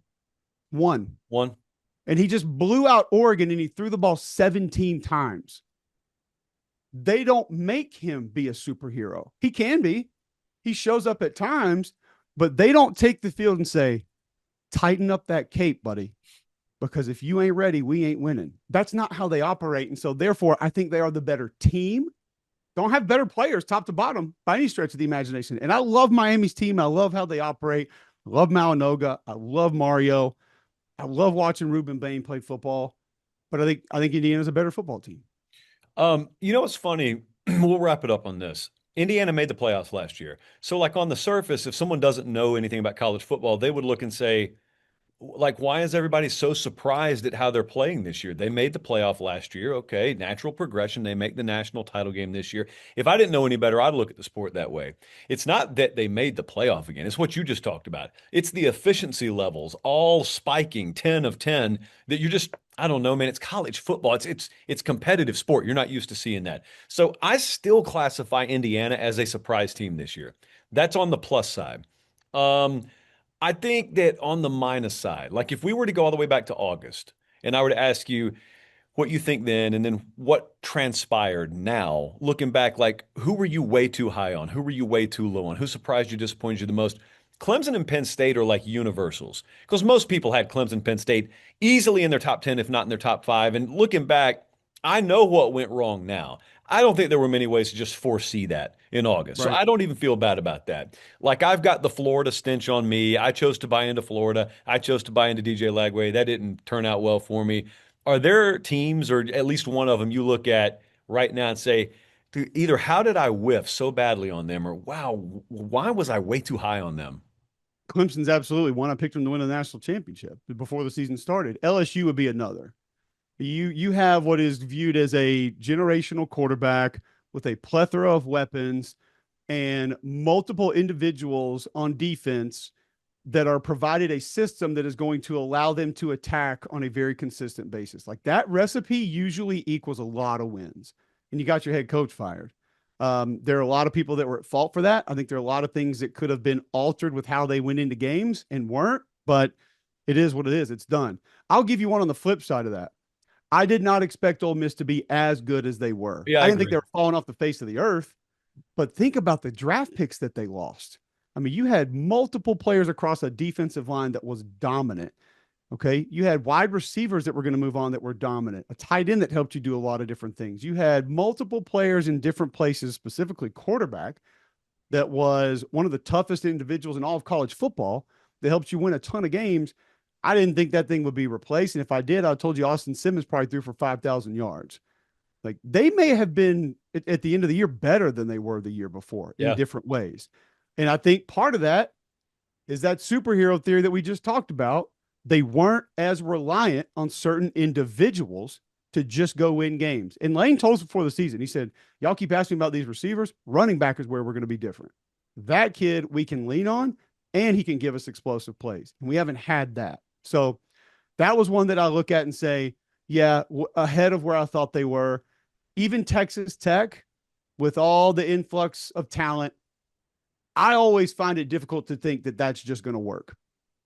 Speaker 2: One.
Speaker 1: And
Speaker 2: he just blew out Oregon and he threw the ball 17 times. They don't make him be a superhero. He can be. He shows up at times, but they don't take the field and say, tighten up that cape, buddy, because if you ain't ready, we ain't winning. That's not how they operate. And so therefore, I think they are the better team. Don't have better players top to bottom by any stretch of the imagination. And I love Miami's team. I love how they operate. I love Malanoga. I love Mario. I love watching Ruben Bain play football. But I think Indiana's a better football team.
Speaker 1: You know what's funny? We'll wrap it up on this. Indiana made the playoffs last year. So, like, on the surface, if someone doesn't know anything about college football, they would look and say, like, why is everybody so surprised at how they're playing this year? They made the playoff last year. Okay, natural progression. They make the national title game this year. If I didn't know any better, I'd look at the sport that way. It's not that they made the playoff again. It's what you just talked about. It's the efficiency levels all spiking 10 of 10 that you just, I don't know, man. It's college football. It's competitive sport. You're not used to seeing that. So I still classify Indiana as a surprise team this year. That's on the plus side. I think that on the minus side, like if we were to go all the way back to August and I were to ask you what you think then and then what transpired now, looking back, like who were you way too high on? Who were you way too low on? Who surprised you, disappointed you the most? Clemson and Penn State are like universals because most people had Clemson, Penn State easily in their top 10, if not in their top 5. And looking back, I know what went wrong now. I don't think there were many ways to just foresee that in August. So
Speaker 2: Right.
Speaker 1: I don't even feel bad about that. Like I've got the Florida stench on me. I chose to buy into Florida. I chose to buy into DJ Lagway. That didn't turn out well for me. Are there teams, or at least one of them, you look at right now and say, "Dude, either how did I whiff so badly on them, or wow, why was I way too high on them?"
Speaker 2: Clemson's absolutely one. I picked them to win the national championship before the season started. LSU would be another. You have what is viewed as a generational quarterback with a plethora of weapons and multiple individuals on defense that are provided a system that is going to allow them to attack on a very consistent basis. Like that recipe usually equals a lot of wins, and you got your head coach fired. There are a lot of people that were at fault for that. I think there are a lot of things that could have been altered with how they went into games and weren't, but it is what it is. It's done. I'll give you one on the flip side of that. I did not expect Ole Miss to be as good as they were.
Speaker 1: Yeah,
Speaker 2: I
Speaker 1: I
Speaker 2: didn't think
Speaker 1: agree.
Speaker 2: they were falling off the face of the earth, but think about the draft picks that they lost. I mean, you had multiple players across a defensive line that was dominant. Okay. You had wide receivers that were going to move on that were dominant, a tight end that helped you do a lot of different things. You had multiple players in different places, specifically quarterback, that was one of the toughest individuals in all of college football that helped you win a ton of games. I didn't think that thing would be replaced. And if I did, I told you Austin Simmons probably threw for 5,000 yards. Like they may have been at the end of the year better than they were the year before in
Speaker 1: Yeah.
Speaker 2: different ways. And I think part of that is that superhero theory that we just talked about. They weren't as reliant on certain individuals to just go win games. And Lane told us before the season, he said, y'all keep asking about these receivers. Running back is where we're going to be different. That kid we can lean on, and he can give us explosive plays. And we haven't had that. So that was one that I look at and say, yeah, ahead of where I thought they were. Even Texas Tech, with all the influx of talent, I always find it difficult to think that that's just going to work.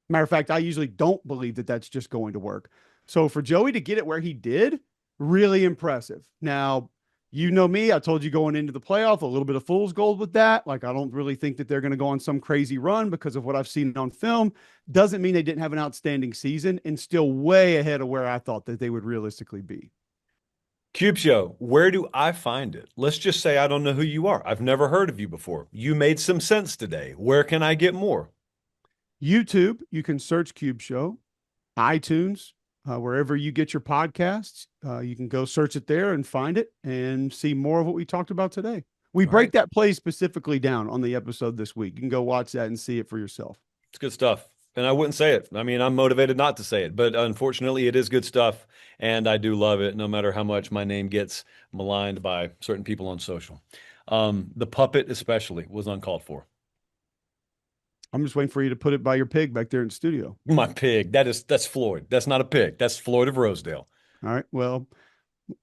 Speaker 2: Matter of fact, I usually don't believe that that's just going to work. So for Joey to get it where he did, really impressive. Now, you know me, I told you going into the playoff, a little bit of fool's gold with that. Like, I don't really think that they're going to go on some crazy run because of what I've seen on film. Doesn't mean they didn't have an outstanding season, and still way ahead of where I thought that they would realistically be.
Speaker 1: Cube Show, where do I find it? Let's just say I don't know who you are. I've never heard of you before. You made some sense today. Where can I get more?
Speaker 2: YouTube, you can search Cube Show, iTunes, wherever you get your podcasts. You can go search it there and find it and see more of what we talked about today. We
Speaker 1: All
Speaker 2: break
Speaker 1: right.
Speaker 2: that play specifically down on the episode this week. You can go watch that and see it for yourself.
Speaker 1: It's good stuff. And I wouldn't say it. I mean, I'm motivated not to say it, but unfortunately, it is good stuff. And I do love it, no matter how much my name gets maligned by certain people on social. The puppet, especially, was uncalled for.
Speaker 2: I'm just waiting for you to put it by your pig back there in the studio.
Speaker 1: My pig. That's Floyd. That's not a pig. That's Floyd of Rosedale.
Speaker 2: All right. Well,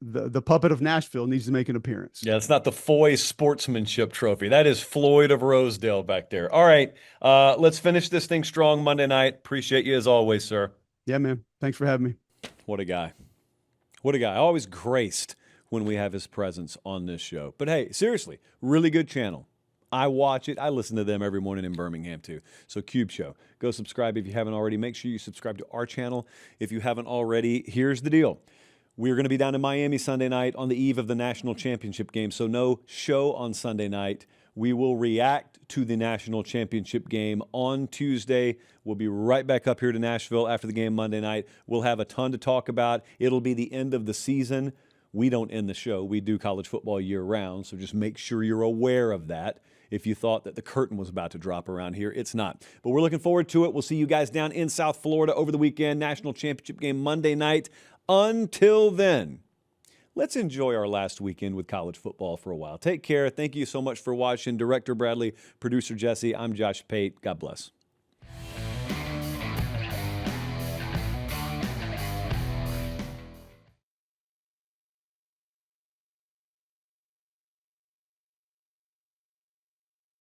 Speaker 2: the puppet of Nashville needs to make an appearance.
Speaker 1: Yeah, it's not the Foy Sportsmanship Trophy. That is Floyd of Rosedale back there. All right. Let's finish this thing strong Monday night. Appreciate you as always, sir.
Speaker 2: Yeah, man. Thanks for having me.
Speaker 1: What a guy. What a guy. Always graced when we have his presence on this show. But hey, seriously, really good channel. I watch it. I listen to them every morning in Birmingham too. So Cube Show, go subscribe if you haven't already. Make sure you subscribe to our channel if you haven't already. Here's the deal. We're going to be down in Miami Sunday night on the eve of the national championship game. So no show on Sunday night. We will react to the national championship game on Tuesday. We'll be right back up here to Nashville after the game Monday night. We'll have a ton to talk about. It'll be the end of the season. We don't end the show. We do college football year round. So just make sure you're aware of that. If you thought that the curtain was about to drop around here, it's not. But we're looking forward to it. We'll see you guys down in South Florida over the weekend. National championship game Monday night. Until then, let's enjoy our last weekend with college football for a while. Take care. Thank you so much for watching. Director Bradley, producer Jesse, I'm Josh Pate. God bless.